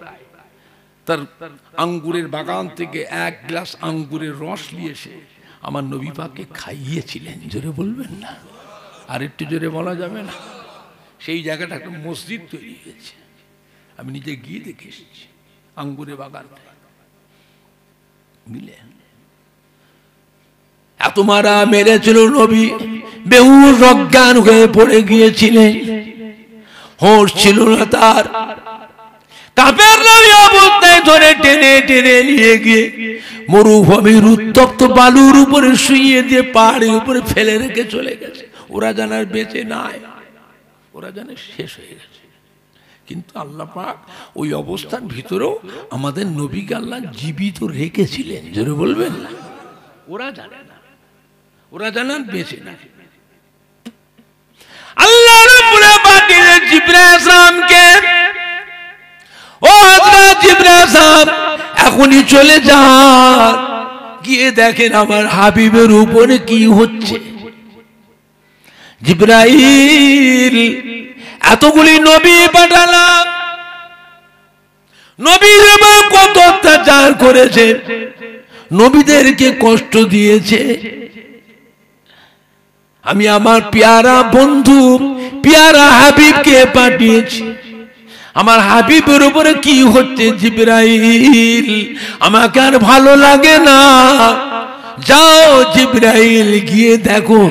তার আঙ্গুরের বাগান থেকে এক গ্লাস আঙ্গুরের রস নিয়ে এসে আমার নবী পাককে খাইয়েছিলেন। জোরে বলবেন না? আর একটু জোরে বলা যাবে না? সেই জায়গাটা একটা মসজিদ তৈরি হয়েছে, আমি নিজে গিয়ে দেখে এসেছি আঙ্গুরের বাগান। বুঝলে, এত মারা মেরেছিল নবী, বেহুশ অজ্ঞান হয়ে পড়ে গিয়েছিলেন, হোশ ছিল না তার। কাফেররা ওই অবস্থায় ধরে টেনে টেনে নিয়ে গিয়ে মরুভূমির উত্তপ্ত বালুর উপরে শুইয়ে দিয়ে পাহাড়ের উপরে ফেলে রেখে চলে গেছে। ওরা জানার বেঁচে নাই, ওরা জানে শেষ হয়ে গেছে। কিন্তু আল্লাহ পাক ওই অবস্থার ভিতরেও আমাদের নবীকে আল্লাহ জীবিত রেখেছিলেন। জোরে বলবেন না? ওরা জানে না, ওরা জানান বেঁচে না। আল্লাহ রাব্বুল পাকের জিবরাইল সালামকে, ও হযরত জিবরাইল সালাম এখনই চলে যান, গিয়ে দেখেন আমার হাবিবের উপরে কি হচ্ছে। জিবরাইল, এতগুলি নবী পাঠালাম, নবীর উপর কত অত্যাচার করেছে, নবীদেরকে কষ্ট দিয়েছে। আমি আমার পেয়ারা বন্ধু, পেয়ারা হাবিবকে পাঠিয়েছি, আমার হাবিবের উপরে কি হচ্ছে জিবরাইল, আমাকে আর ভালো লাগে না। যাও জিবরাইল, গিয়ে দেখো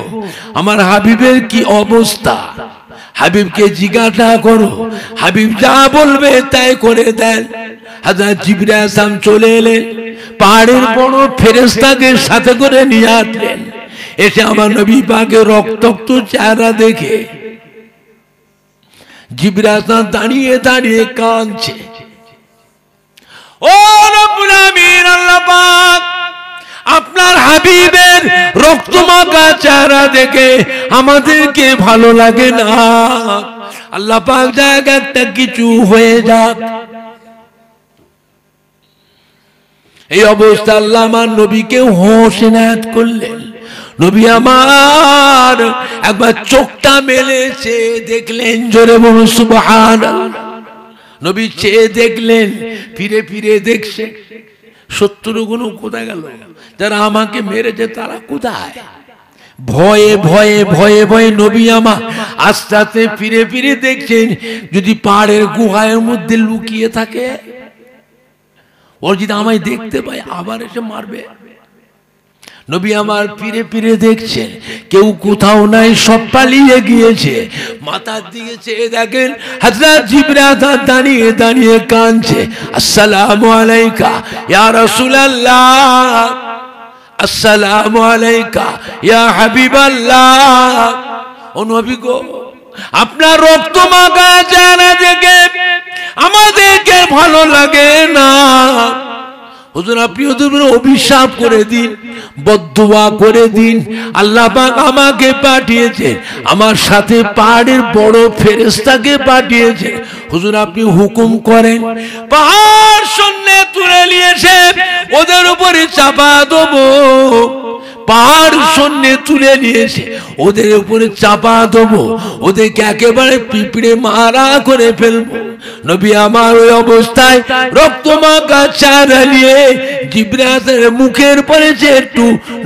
আমার হাবিবের কি অবস্থা, হাবিবকে জিজ্ঞাসা করো, হাবিব যা বলবে তাই করে দেন। হযরত জিবরাইল সালাম চলে এলেন, পাহাড়ের বড় ফেরেশতাকে সাথে করে নিয়ে আসলেন। এসে আমার নবী পাকের রক্তাক্ত চেহারা দেখে জিবরাইল সালাম দাঁড়িয়ে দাঁড়িয়ে কাঁদছে। ও রব্বুল আমিন, আল্লাহ পাক আপনার হাবিবের রক্তমাখা চেহারা দেখে আমাদেরকে ভালো লাগে না। আল্লাহ পাক জায়গা একটা কিছু হয়ে যাক। এই অবস্থা আল্লাহ আমার নবীকে হোশ এনায়েত করলেন। নবী আমার একবার চোখটা মেলে চেয়ে দেখলেন। জোরে বলুন সুবহানাল্লাহ। নবী চেয়ে দেখলেন, ফিরে ফিরে দেখছেন শত্রুগুলো কোথায় গেল, যারা আমাকে মেরেছে তারা কোথায়। ভয়ে ভয়ে ভয়ে ভয়ে নবী আমার আস্তে আস্তে ফিরে ফিরে দেখছেন, যদি পাহাড়ের গুহার মধ্যে লুকিয়ে থাকে, ওর যদি আমায় দেখতে পায় আবার এসে মারবে। নবী আমার ফিরে ফিরে দেখছেন, কেউ কোথাও নাই, সব পালিয়ে গিয়েছে। মাথার দিকে চেয়ে দেখেন হযরত জিবরাইল দাঁড়িয়ে দাঁড়িয়ে কাঁদছে, আসসালামু আলাইকা ইয়া রাসূলুল্লাহ, আসসালামু আলাইকা ইয়া হাবিবাল্লাহ। ও নবী গো, আপনার রক্তমাখা চেহারা দেখে আমাদেরকে ভালো লাগে না। হুজুর আপনি ওদের অভিশাপ করে দিন, বদদুয়া করে দিন। আল্লাহ পাক আমাকে পাঠিয়েছে, আমার সাথে পাহাড়ের বড় ফেরেশতাকে পাঠিয়েছে। হুজুর আপনি হুকুম করেন, পাহাড় শূন্যে তুলে নিয়েছে ওদের উপরে চাপা দেবো। পাহাড় শূন্যে তুলে নিয়েছে, ওদের উপরে চাপা দেবো, ওদেরকে একেবারে পিঁপড়ে মারা করে ফেলবো। নবী আমার ওই অবস্থায় রক্তমাখা চারা নিয়ে জিবরাইলের মুখের পড়েছে, একটু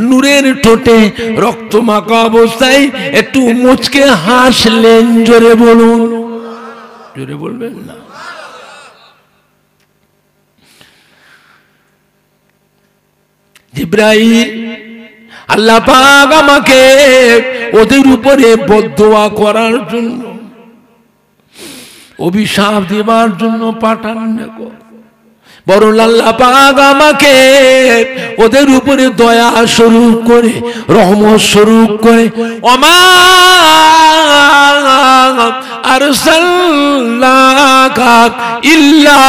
নূরের ঠোঁটে রক্তমাখা অবস্থায় একটু মুচকে হাসলেন। জোরে বলুন, জোরে বলবেন না? জিবরাইল, আল্লাহ পাক আমাকে ওদের উপরে বদদোয়া করার জন্য, অভিশাপ দেবার জন্য পাঠান না গো, বরং আল্লাহ পাক আমাকে ওদের উপরে দয়া স্বরূপ করে, রহমত স্বরূপ করে, ওমা আরসালনাকা ইল্লা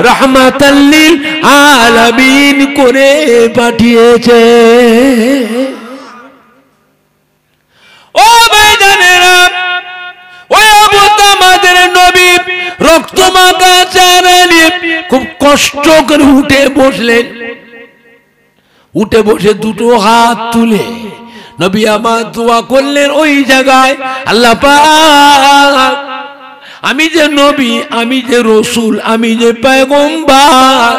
রাহমাতাল লিল আলামিন করে পাঠিয়েছে। ও ভাইজানেরা, ওই অবস্থা আমাদের নবী রক্তমাখা চারা নিয়ে খুব কষ্ট করে উঠে বসলেন। উঠে বসে দুটো হাত তুলে নবী আমার দোয়া করলেন ওই জায়গায়, আল্লাহ পাক, আমি যে নবী, আমি যে রসুল, আমি যে পয়গম্বর,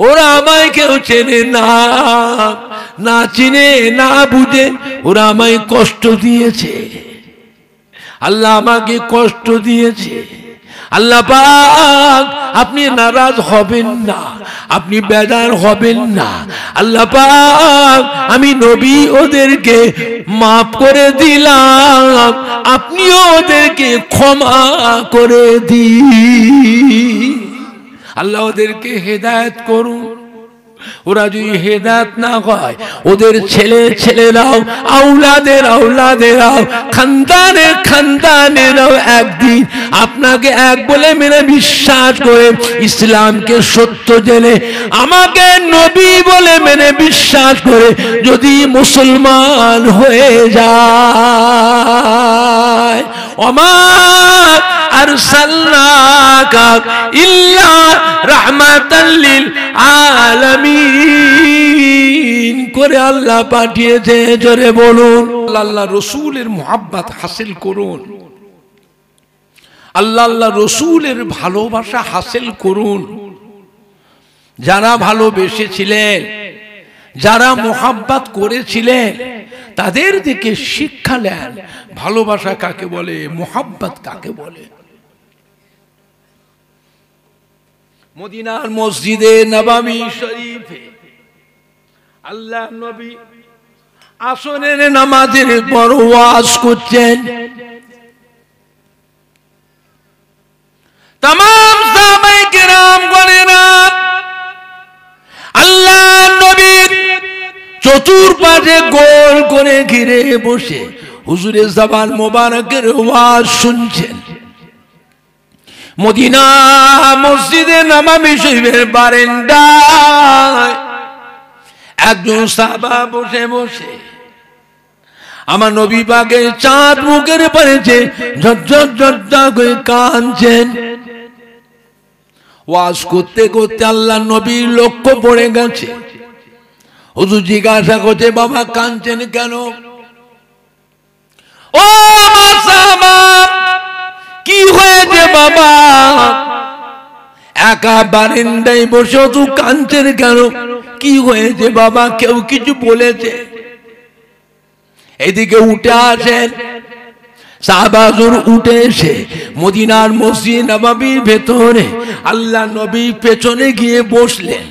ওরা আমায় কেউ চেনে না, না চিনে না বুঝে ওরা আমায় কষ্ট দিয়েছে, আল্লাহ আমাকে কষ্ট দিয়েছে। আল্লাহ পাক আপনি নারাজ হবেন না, আপনি বেজার হবেন না। আল্লাহ পাক আমি নবী ওদেরকে মাফ করে দিলাম, আপনিও ওদেরকে ক্ষমা করে দিন। আল্লাহ ওদেরকে হেদায়েত করুন। ওরা যদি হেদায়েত না হয়, ওদের ছেলে ছেলেরাও, আওলাদেরাও, খানদানেরাও একদিন আপনাকে এক বলে মেনে বিশ্বাস করে, ইসলামকে সত্য জেনে আমাকে নবী বলে মেনে বিশ্বাস করে যদি মুসলমান হয়ে যায়, ওমা আরসালনাকা ইল্লা রাহমাতাল লিল আলামিন করে আল্লাহ পাঠিয়েছে। জোরে বলুন, আল্লাহ রসুলের মুহাব্বত হাসিল করুন, আল্লাহ রসুলের ভালোবাসা হাসিল করুন। যারা ভালোবেসেছিলেন, যারা মুহাব্বত করেছিলেন, তাদের দিকে শিক্ষা নেন, ভালোবাসা কাকে বলে, মুহাব্বত কাকে বলে। মদিনার মসজিদে নববী শরীফে আল্লাহ নবী আসরের নামাজের পর ওয়াজ করছেন। तमाम साহাবায়ে কেরাম গণেরা আল্লাহ নবীর চতুর্পাশে গোল করে ঘিরে বসে হুজুরের জবান মোবারকের ওয়াজ শুনছেন। মদিনা মসজিদে নববী শরীফের বারান্দায় একজন সাহাবা বসে বসে আমার নবী পাকের চাঁদ মুখের পড়েছে, ঝরঝর ঝরঝর করে কাঁদছেন। ওয়াজ করতে করতে আল্লাহ নবীর লক্ষ্য পড়ে গেছে। হুজুর জিজ্ঞাসা করছে, বাবা কাঁদছেন কেন? ও আমার সাহাবা, কি হয়েছে বাবা? একা বারান্দায় বসে তুই কাঁদছেন কেন? কি হয়েছে বাবা? কেউ কিছু বলেছে? এদিকে উঠে আসেন। সাহাবাজন উঠে এসে মদিনার মসজিদ নববীর ভেতরে আল্লাহ নবী পেছনে গিয়ে বসলেন।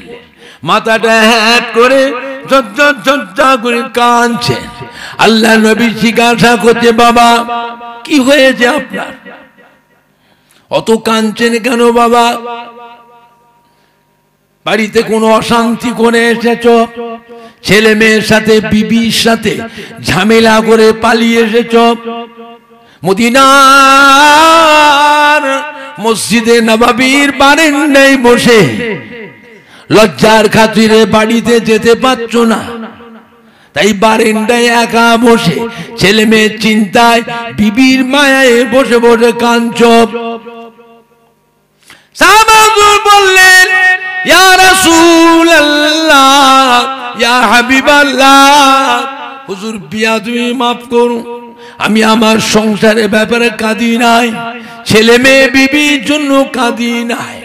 মাথাটা হ্যাট করে ঝরঝর ঝরঝর করে কাঁদছেন। আল্লাহ নবী জিজ্ঞাসা করছে, বাবা কি হয়েছে আপনার? অত কাঁদছেন কেন বাবা? বাড়িতে কোনো অশান্তি করে এসেছ? ছেলে মেয়ের সাথে, বিবির সাথে ঝামেলা করে পালিয়ে এসেছ? মদিনার মসজিদে নববীর বারান্দায় বসে লজ্জার খাতিরে বাড়িতে যেতে পারছো না, তাই বারান্দায় একা বসে ছেলে মেয়ের চিন্তায়, বিবির মায়ায় বসে বসে কাঁদছো। সাহাবাগণ বললেন, ইয়া রাসূলুল্লাহ, ইয়া হাবিবাল্লাহ, হুজুর বিয়াদবি মাফ করুন, আমি আমার সংসারের ব্যাপারে কাঁদি নাই, ছেলে মেয়ে বিবির জন্য কাঁদি নাই,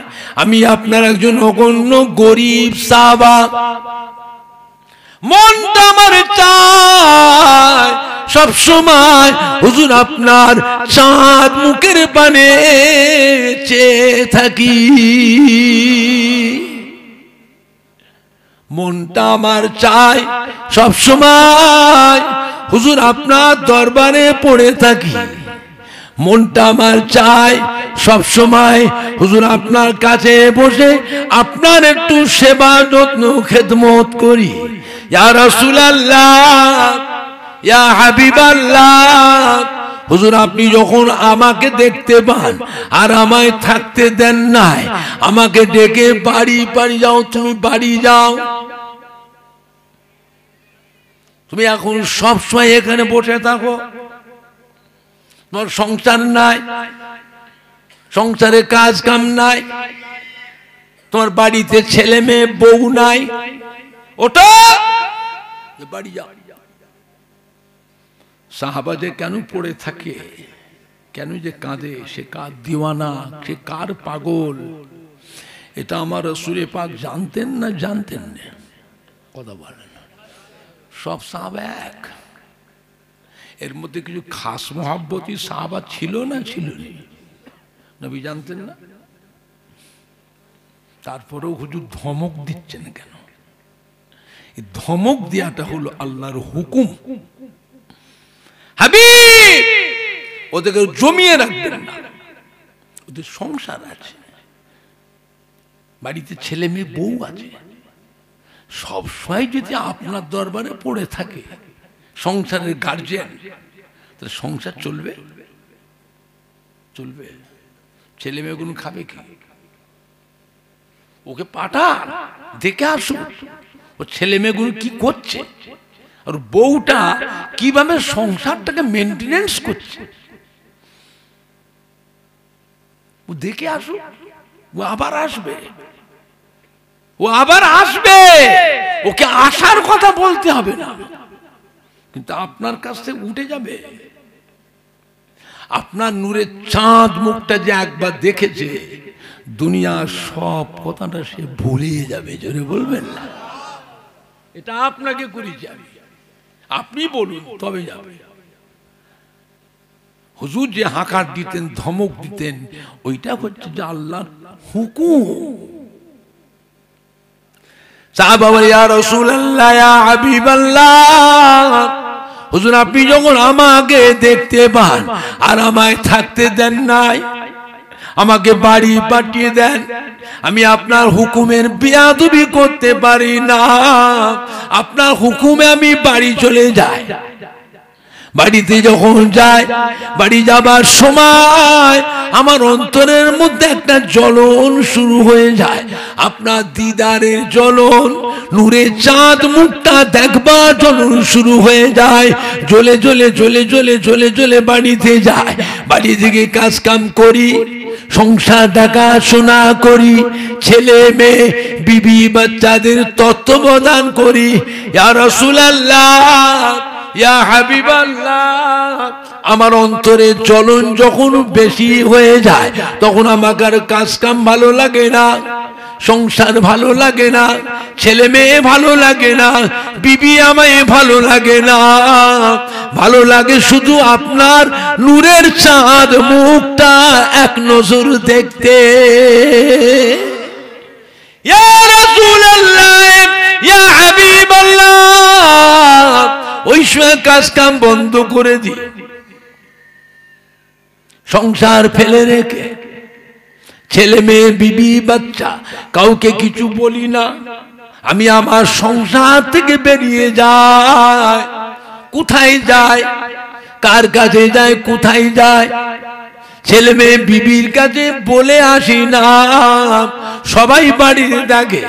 আমি আপনার একজন অগণ্য গরিব সাহাবা, মনটা আমার চায় সব সময় হুজুর আপনার চাঁদ মুখের পানে চেয়ে থাকি, মনটা আমার চায় সব সময় হুজুর আপনার দরবারে পড়ে থাকি, মনটা আমার চায় সব সময় হুজুর আপনার কাছে বসে আপনার একটু সেবা যত্ন খেদমত করি। ইয়া রাসূলুল্লাহ, ইয়া হাবিবাল্লাহ, হুজুর আপনি যখন আমাকে দেখতে পান আর আমায় থাকতে দেন নাই, আমাকে ডেকে বাড়ি বাড়ি যাও, তুমি বাড়ি যাও, তুমি এখন সব সময় এখানে বসে থাকো, তোমার সংসার নাই, সংসারে কাজ কাম নাই, তোমার বাড়িতে ছেলে মেয়ে বউ নাই, ওটা বাড়ি যাও। সাহাবা যে কেন পড়ে থাকে, কেন যে কাঁদে, সে কার দিওয়ানা, সে কার পাগল, এটা আমার রাসূলে পাক জানতেন না জানতেন না? কথা বলেন, সব সাহাবা এক। এর মধ্যে কিছু খাস মহাব্বতী সাহাবা ছিল না ছিল না? নবী জানতেন না? তারপরেও হুজুর ধমক দিচ্ছেন কেন? এই ধমক দেওয়াটা হলো আল্লাহর হুকুম। হাবিব, ওদেরকে জমিয়ে রাখবেন না, ওদের সংসার আছে, বাড়িতে ছেলে মেয়ে বউ আছে, সব সময় যদি আপনার দরবারে পড়ে থাকে সংসারের গার্জিয়ান, তাহলে সংসার চলবে? চলবে? ছেলে মেয়েগুলো খাবে কি? ওকে পাঠান, দেখে আসুন ও ছেলে মেয়েগুলো কি করছে, আর বউটা কিভাবে সংসারটাকে মেনটেনেন্স করছে, ও দেখে আসুক। ও আবার আসবে, ও আবার আসবে, ওকে আসার কথা বলতে হবে না, কিন্তু আপনার কাছ থেকে উঠে যাবে। আপনার নূরের চাঁদ মুখটা যে একবার দেখেছে, দুনিয়ার সব কথাটা সে ভুলে যাবে। জোরে বলবেন না? এটা আপনাকে করি যাবে, আপনি বলুন তবে যাবে। হুজুর যে হাঁকার দিতেন, ধমক দিতেন, ওইটা হচ্ছে যে আল্লাহর হুকুম। সাহাবা বলে, ইয়া রাসূলুল্লাহ, ইয়া হাবিবাল্লাহ, হুজুর আপনি যখন আমাকে দেখতে পান আর আমায় থাকতে দেন নাই, আমাকে বাড়ি পাঠিয়ে দেন, আমি আপনার হুকুমের বেয়াদবি করতে পারি না, আপনার হুকুমে আমি বাড়ি চলে যাই। বাড়িতে যখন যাই, বাড়ি যাবার সময় আমার অন্তরের মধ্যে একটা জ্বলন শুরু হয়ে যায়, আপনার দিদারের জ্বলন, নূরে চাঁদ মুখটা দেখবার জ্বলন শুরু হয়ে যায়। জ্বলে জ্বলে জ্বলে জ্বলে জ্বলে জ্বলে বাড়িতে যায়, বাড়ি থেকে কাজ কাম করি, সংসার দেখাশোনা করি, ছেলে মেয়ে বিবি বাচ্চাদের তত্ত্বাবধান করি। ইয়া রাসূলুল্লাহ, ইয়া হাবিবাল্লাহ, আমার অন্তরে জ্বলন যখন বেশি হয়ে যায়, তখন আমাকে আর কাজ কাম ভালো লাগে না, সংসার ভালো লাগে না, ছেলে মেয়ে ভালো লাগে না, বিবি আমায় ভালো লাগে না, ভালো লাগে শুধু আপনার নূরের চাঁদ মুখটা এক নজর দেখতে। ইয়া রাসূলুল্লাহ, ইয়া হাবিবাল্লাহ, ওই সময় কাজ কাম বন্ধ করে দি, সংসার ফেলে রেখে, ছেলে মেয়ে বিবি বাচ্চা কাউকে কিছু বলি না, আমি আমার সংসার থেকে বেরিয়ে যাই। কোথায় যায়, কার কাছে যায়, কোথায় যায়, ছেলে মেয়ে বিবির কাছে বলে আসি না, সবাই বাড়িতে থাকে,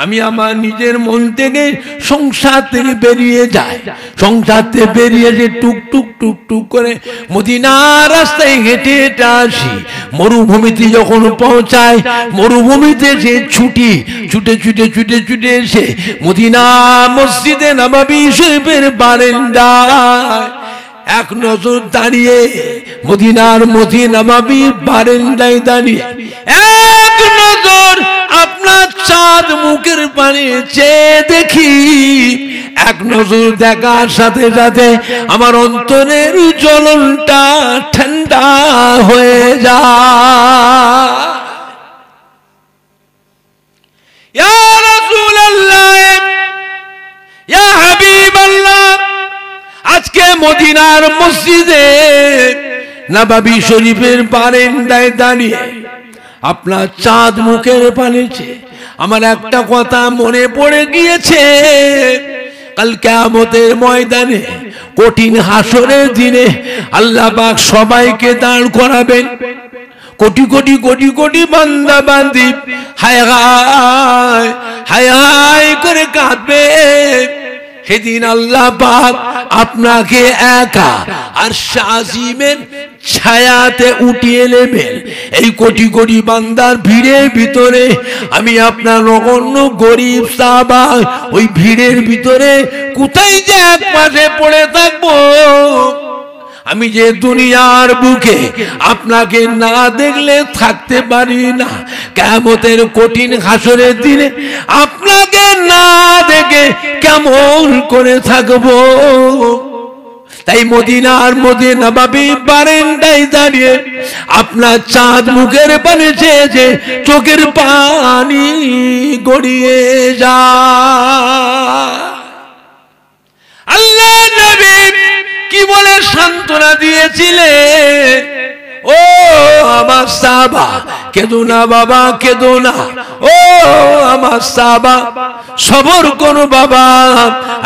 আমি আমার নিজের মন থেকে সংসার থেকে বেরিয়ে যাই, সংসার থেকে বেরিয়ে যে টুক টুক টুক টুক করে মদিনার রাস্তায় হেঁটে হেঁটে আসি। মরুভূমিতে যখন পৌঁছায়, মরুভূমিতে যে ছুটে ছুটে এসে মদিনা মসজিদে নববী শরীফের বারান্দায় এক নজর দাঁড়িয়ে, মদিনার নববী বারান্দায় দাঁড়িয়ে এক নজর আপনার চাঁদ মুখের পানে চেয়ে দেখি। এক নজর দেখার সাথে সাথে আমার অন্তরের জ্বলনটা ঠান্ডা হয়ে যায়। ইয়া রাসূলুল্লাহ, ইয়া হাবিবাল্লাহ, আজকে মদিনার মসজিদে নববী শরীফের বারান্দায় দাঁড়িয়ে আপনার চাঁদ মুখের পানে চেয়ে আমার একটা কথা মনে পড়ে গিয়েছে। কাল কিয়ামতের ময়দানে, কঠিন হাসরের দিনে আল্লাহ পাক সবাইকে দাঁড় করাবেন। কোটি কোটি কোটি কোটি বান্দা বান্দি হায় হায় হায় হায় করে কাঁদবে। সেদিন আল্লাহ পাক আপনাকে একা আরশ আজিমের ছায়াতে উঠিয়ে নেবেন। এই কোটি কোটি বান্দার ভিড়ের ভিতরে আমি আপনার নগণ্য গরিব সাহাবা ওই ভিড়ের ভিতরে কোথায় যে এক পাশে পড়ে থাকবো। আমি যে দুনিয়ার বুকে আপনাকে না দেখলে থাকতে পারি না, কিয়ামতের কঠিন হাসরের দিনে আপনাকে না দেখে কেমন করে থাকবো। তাই মদিনার নববী বারান্দায় দাঁড়িয়ে আপনার চাঁদ মুখের পানে চেয়ে চোখের পানি গড়িয়ে যায়। আল্লাহ নবী কি বলে সান্ত্বনা দিয়েছিলেন, ও আমার সাহাবা কেঁদো না বাবা, কেঁদো না। ও আমার সাহাবা সবর করো বাবা।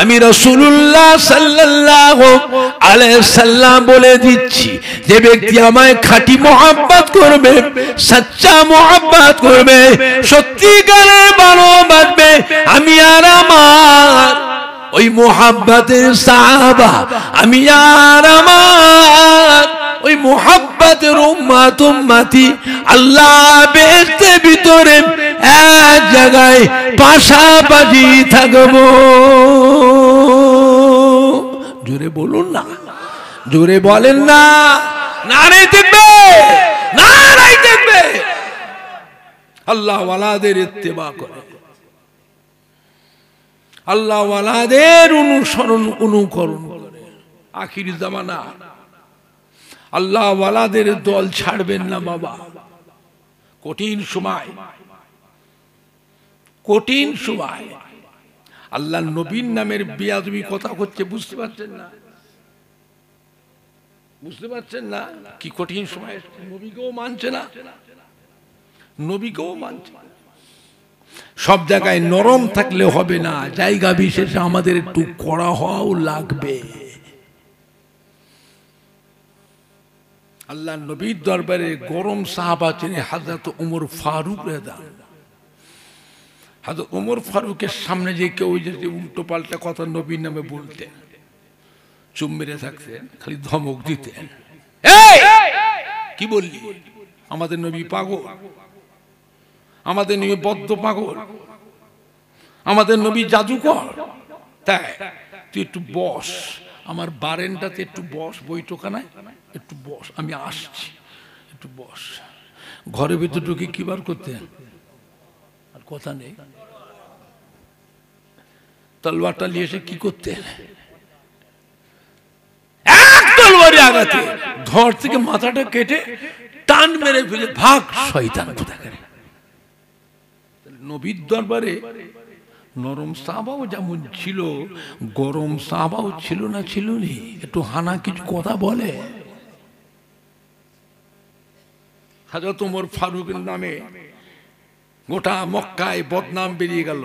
আমি রাসূলুল্লাহ সাল্লাল্লাহু আলাইহি সাল্লাম বলে দিচ্ছি, যে ব্যক্তি আমায় খাঁটি মহব্বত করবে, সচ্চা মহব্বত করবে, সত্যিকারের ভালোবাসবে, আমি আর আমার ওই মোহাব্বতের সাহাবা, আমি আর আমার ওই মোহাব্বতের উম্মতি আল্লাহ বেহেশতের ভিতরে এক জায়গায় পাশাপাশি থাকবো। জোরে বলুন না, জোরে বলেন না, নারে দেখবে, নারে দেখবে। আল্লাহ ওয়ালাদের ইত্তেবা করে, আল্লাহ ওয়ালাদের অনুসরণ অনুকরণ করে। আখির জামানা আল্লাহ ওয়ালাদের দল ছাড়বেন না বাবা। কঠিন সময়, কঠিন সময় আল্লাহ নবীর নামের বেয়াদবি কথা হচ্ছে, বুঝতে পারছেন না? বুঝতে পারছেন না কি কঠিন সময়? নবীকেও মানছে না, নবীকেও মানছে। সব জায়গায় নরম থাকলে হবে না, জায়গা বিশেষে আমাদের একটু কড়া হওয়াও লাগবে। আল্লাহ নবীর দরবারে গরম সাহাবা ছিলেন হযরত ওমর ফারুক রাদিয়াল্লাহু। হযরত ওমর ফারুকের সামনে যে কেউ যদি উল্টো পাল্টা কথা নবীর নামে বলতেন, চুপ মেরে থাকতেন, খালি ধমক দিতেন, এই কি বললি? আমাদের নবী পাগল, আমাদের নবী বদ্ধ পাগল, আমাদের নবী জাদুকর। তাই তুই একটু বস, আমার বারান্দাতে একটু বস, বৈঠকখানায় একটু বস, আমি আসছি, একটু বস। ঘরের ভিতর ঢুকে কি বার করতেন? আর কথা নেই, তলোয়ারটা নিয়ে এসে কি করতেন? এক তলোয়ারে আঘাতে ধর থেকে মাথাটা কেটে টান মেরে ফেলে ভাগ শয়তান কোথাকার। নবীর দরবারে নরম সাহাবাও যেমন ছিল, গরম সাহাবাও ছিল না, ছিল নি? একটু হানা কিছু কথা বলে। হযরত ওমর ফারুকের নামে গোটা মক্কায় বদনাম বেরিয়ে গেল।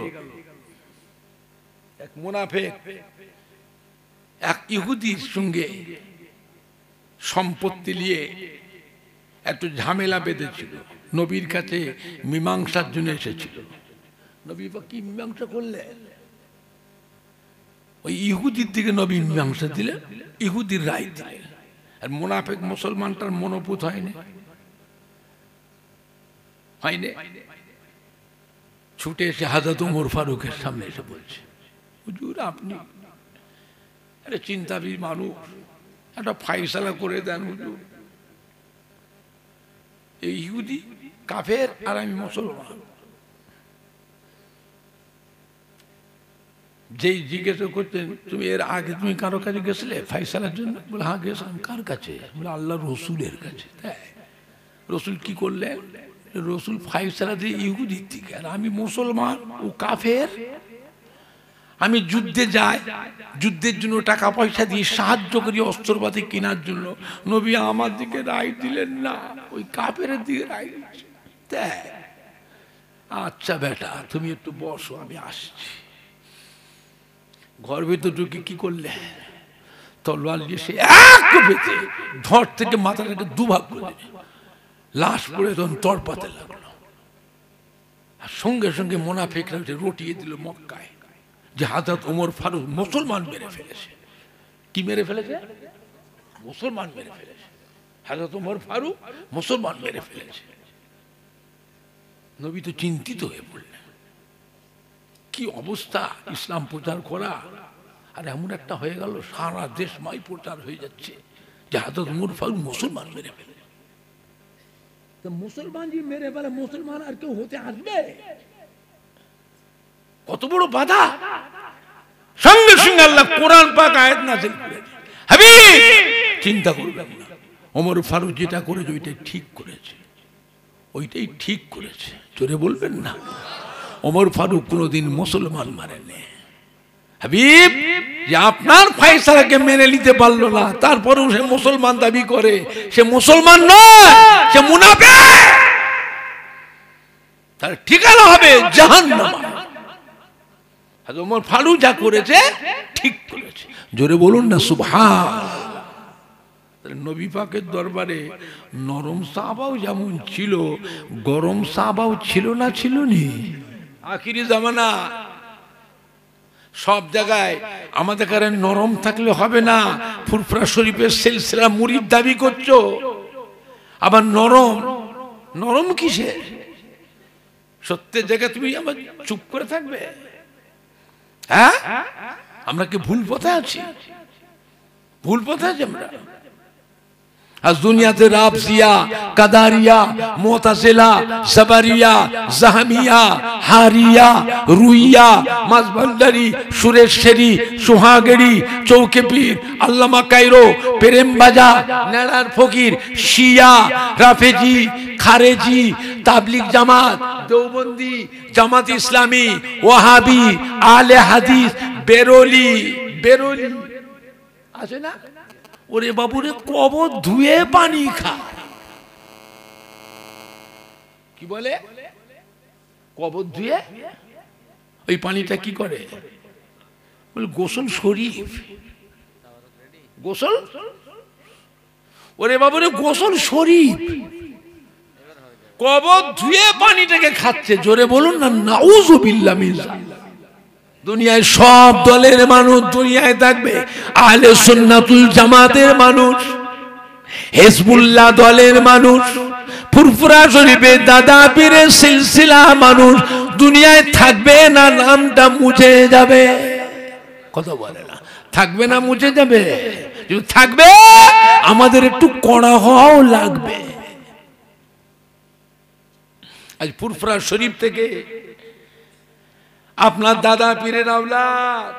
এক মুনাফিক এক ইহুদির সঙ্গে সম্পত্তি নিয়ে একটু ঝামেলা বেঁধেছিল, নবীর কাছে মীমাংসার জন্য এসেছিল। নবী পাক কি মীমাংসা করলেন? ওই ইহুদির দিকে নবী মীমাংসা দিলেন, ইহুদির রায় দিলেন। আর মুনাফিক মুসলমানটার মনোভূত হয়নি, হয়নি। ছুটে এসে হযরত ওমর ফারুকের সামনে এসে বলছে, হুজুর আপনি একটা চিন্তাবিদ মানুষ, একটা ফায়সালা করে দেন হুজুর। এই ইহুদি কাফের আর আমি মুসলমান। যেই জিজ্ঞাসা করতেন, তুমি এর আগে তুমি কারো কাছে গেছিলে ফায়সালার জন্য? বলে হ্যাঁ গেছিলাম। কার কাছে? বলে আল্লাহ রসুলের কাছে। তাই রসুল কি করলেন? রসুল ফায়সালা দিয়ে ইহুদির দিকে, আর আমি মুসলমান, ও কাফের। আমি যুদ্ধে যাই, যুদ্ধের জন্য টাকা পয়সা দিয়ে সাহায্য করি অস্ত্রপাতি কেনার জন্য। নবী আমার দিকে রায় দিলেন না, ওই কাফের দিকে রায় দিচ্ছেন। তাই আচ্ছা বেটা তুমি একটু বসো, আমি আসছি। ঘর ভেতর ঢুকে কি করলে? তলোয়ার নিয়ে সে এক পেতে ধর থেকে মাথাটাকে দুভাগ করে লাশ পড়ে তখন তড়পাতে লাগলো। আর সঙ্গে সঙ্গে মুনাফিকরা রটিয়ে দিল মক্কায় যে হযরত ওমর ফারুক মুসলমান মেরে ফেলেছে। কি মেরে ফেলেছে? মুসলমান মেরে ফেলেছে। হযরত ওমর ফারুক মুসলমান মেরে ফেলেছে। নবী তো চিন্তিত হয়ে পড়লেন, কি অবস্থা ইসলাম প্রচার করা। আর এমন একটা হয়ে গেল সারা দেশময় প্রচার হয়ে যাচ্ছে যে হযরত ওমর ফারুক মুসলমান মেরে ফেলে। তো মুসলমান যে মেরে ফেলে, মুসলমান আর কেউ হতে আসবে? কত বড় বাধা! সঙ্গে সঙ্গে আল্লাহ কোরআন পাক আয়াত নাযিল করেছেন, হাবিব চিন্তা করবেন না, ওমর ফারুক যেটা করেছে ওইটাই ঠিক করেছে, ওইটাই ঠিক করেছে। জোরে বলবেন না? ওমর ফারুক কোনোদিন মুসলমান মারেনি। হাবিব যে আপনার ফয়সালাকে মেনে নিতে পারলো না, তারপরেও সে মুসলমান দাবি করে, সে মুসলমান নয়, সে মুনাফিক। তার ঠিকানা হবে জাহান্নাম। আর ওমর ফারুক যা করেছে ঠিক করেছে। জোরে বলুন না সুবহানাল্লাহ। নবী পাকের দরবারে নরম সাহাবাও যেমন ছিল, গরম সাহাবাও ছিল না? ছিল নি? আখিরি জামানা সব জায়গায় আমাদের কারণে নরম থাকলে হবে না। ফুরফুরা শরীফের সিলসিলা মুরিদ দাবি করছো, আবার নরম নরম কিসের? সত্যের জায়গায় তুমি আবার চুপ করে থাকবে? হ্যাঁ, আমরা কি ভুল পথে আছি? ভুল পথে আছি আমরা। আর দুনিয়াতে রাবজিয়া, কাদারিয়া, মুতাজিলা, সাবারিয়া, জাহমিয়া, হারিয়া, রুইয়া, মাঝভান্ডারি, সুরেশ্বরী, সোহাগেড়ি, চৌকেপীর, আল্লামা কায়রো, প্রেমবাজা, নেড়ার ফকির, শিয়া, রাফেজি, খারেজি, তাবলিগ জামাত, দেওবন্দি, জামাত ইসলামী, ওয়াহাবি, আলে হাদিস, বেরোলি বেরোলি আছে না? ওরে বাবুরে কবর ধুয়ে পানি খায়। কি বলে? কবর ধুয়ে ওই পানিটা কি করে? বলে গোসল শরীফ। গোসল, ওরে বাবুরে গোসল শরীফ। কবর ধুয়ে পানিটাকে খাচ্ছে। জোরে বলুন না নাউযুবিল্লাহ মিন যালিক। দুনিয়ায় সব দলের মানুষ দুনিয়ায় থাকবে, আহলে সুন্নাতুল জামাতের মানুষ, হিজবুল্লাহ দলের মানুষ, ফুরফুরা শরীফের দাদা পীরের সিলসিলা মানুষ দুনিয়ায় থাকবে না, নামটা মুছে যাবে। কথা বলে না? থাকবে না, মুছে যাবে। যদি থাকবে আমাদের একটু কড়া হওয়াও লাগবে। আজ ফুরফুরা শরীফ থেকে আপনার দাদা পীরের আওলাদ,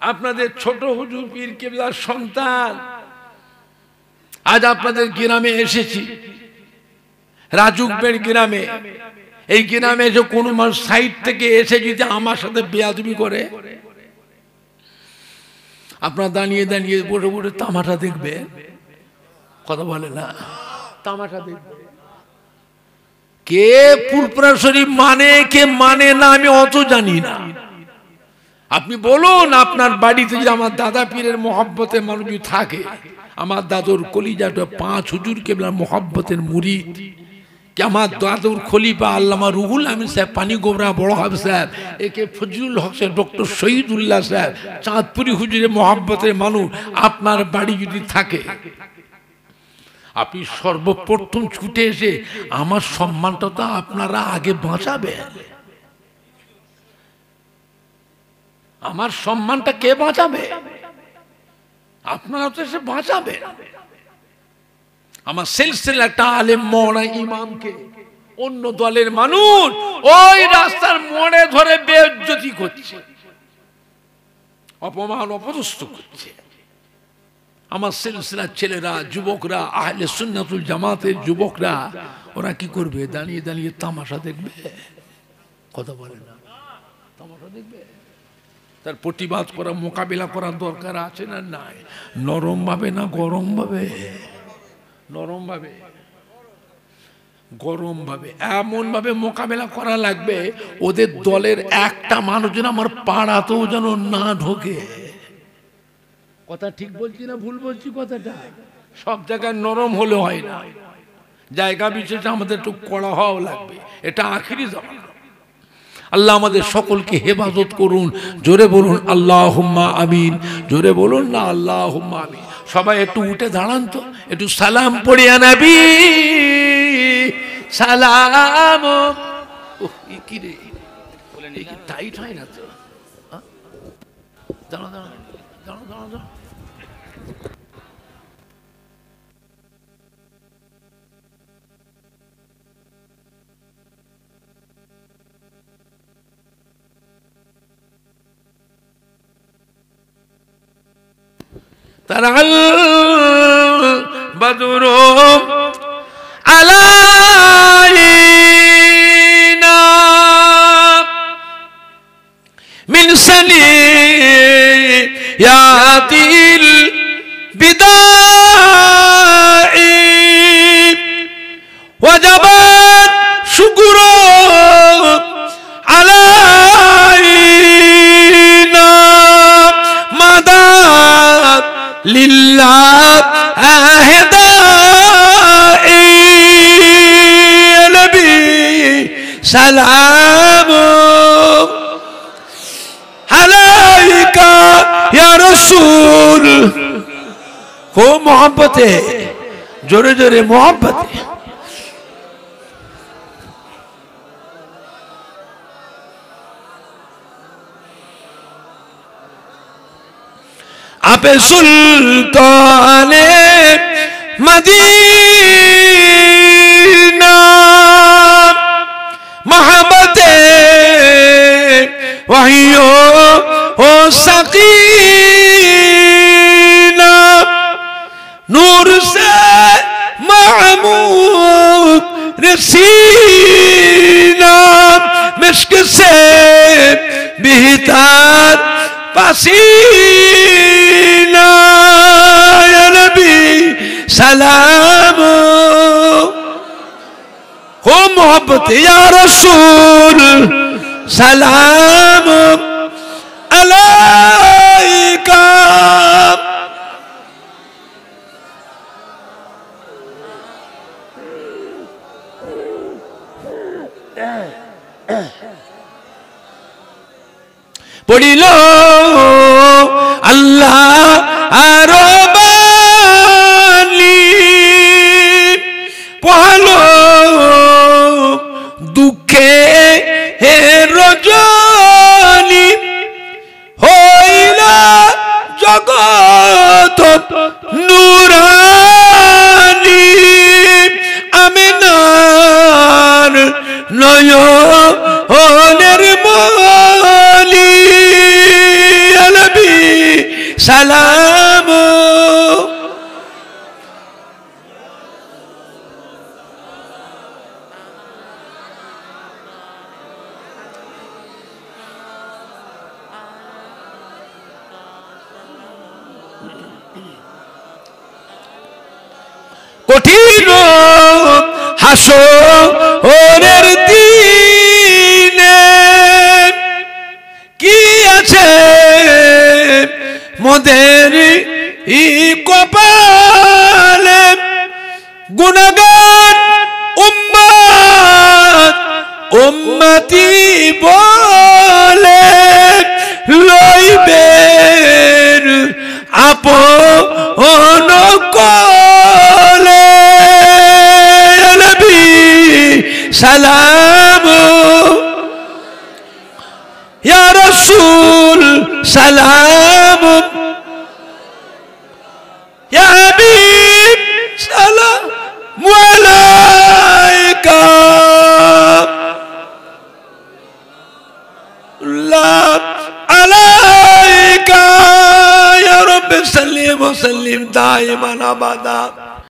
আপনাদের ছোট হুজুর পীর কেবলার সন্তান আজ আপনাদের গ্রামে এসেছি, রাজুকবেড় গ্রামে। এই গ্রামে যে কোনো মানুষ সাইড থেকে এসে যদি আমার সাথে বেয়াদবি করে, আপনার দাঁড়িয়ে দাঁড়িয়ে বসে বসে তামাশা দেখবে। কথা বলে না? তামাশা দেখবে। কে ফুরফুরা শরীফ মানে, কে মানে না আমি অত জানি না। আপনি বলুন আপনার বাড়িতে যদি আমার দাদা পীরের মহব্বতের মানুষ থাকে, আমার দাদুর কলিজাটা 5 হুজুর কেবলার মহব্বতের মুরিদ, कि আমার দাদুর খলিফা আল্লামা রুহুল আমিন সাহেব পানিগোবরা বড় হাফেজ সাহেব, একে ফজলুল হক সাহেব, ডক্টর শহীদুল্লাহ সাহেব, চাঁদপুরি হুজুরের মহাব্বতের মানুষ আপনার বাড়ি যদি থাকে, আপনি সর্বপ্রথম ছুটে এসে আমার সম্মানটা তো আপনারা আগে বাঁচাবেন। আমার সম্মানটা কে বাঁচাবে? আপনারা তো এসে বাঁচাবে। আমার সিলসিলা একটা আলেম মওলানা ইমামকে অন্য দলের মানুষ ওই রাস্তার মোড়ে ধরে বেইজ্জতি করছে, অপমান অপদস্থ করছে। আমার সিলসিলার ছেলেরা, যুবকরা, আহলে সুন্নাতুল জামাতের যুবকরা, ওরা কি করবে? দাঁড়িয়ে দাঁড়িয়ে তামাশা দেখবে? কথা বলে না, তামাশা দেখবে? তার প্রতিবাদ করা, মোকাবিলা করার দরকার আছে না নাই? নরম ভাবে না গরম ভাবে? নরম ভাবে, গরম ভাবে, এমন ভাবে মোকাবিলা করা লাগবে ওদের দলের একটা মানুষ যেন আমার পাড়াতেও যেন না ঢোকে। কথা ঠিক বলছি না ভুল বলছি? কথাটা সব জায়গায় নরম হলে হয় না, জায়গা বিশেষে আমাদের একটু কড়া হওয়া লাগবে। এটা আখিরি জামানা। আল্লাহ আমাদের সকলকে হেফাজত করুন। জোরে বলুন আল্লাহুম্মা আমিন। জোরে বলুন না আল্লাহুম্মা আমিন। সবাই একটু উঠে দাঁড়ান তো, একটু সালাম পড়িয়া নবী সালাম। কি রে, টাইট হয় না তো? দাঁড়া দাঁড়া দাঁড়া দাঁড়া দাঁড়া। طلع البدر علينا من ثنيات البداء وجبت شكر علينا مدى لله أهدائي يا نبي سلام عليك يا رسول। खूब मोहब्बत है, जोरे जोरे मोहब्बत है। आप सुल्ताने मदीना मोहब्बते वही हो सकीना नूर से महमूद रसीना मिश्क से बेहतर पसीना या नबी सलाम हो मोहब्बत या रसूल सलाम अलैका। পড়িল আল্লাহ আরো বালি পড়ালো দুঃখে হে রজনী হইল জগৎ নুরানি আমিনার নয়নের মনি নবী সালাম। কঠিন হাসরের দিনে কি আছে মোদের কপালে গুণগান উম্মাহ উম্মতি বলে লইবেন আপন কোলে নবী সালাম ইয়া রাসূল সালাম ইয়া হাবিব সালাম আলাইকা আল্লাহ আলাইকা ইয়া রাব্বি সাল্লি ওয়া সাল্লিম দাইমান আবাদা।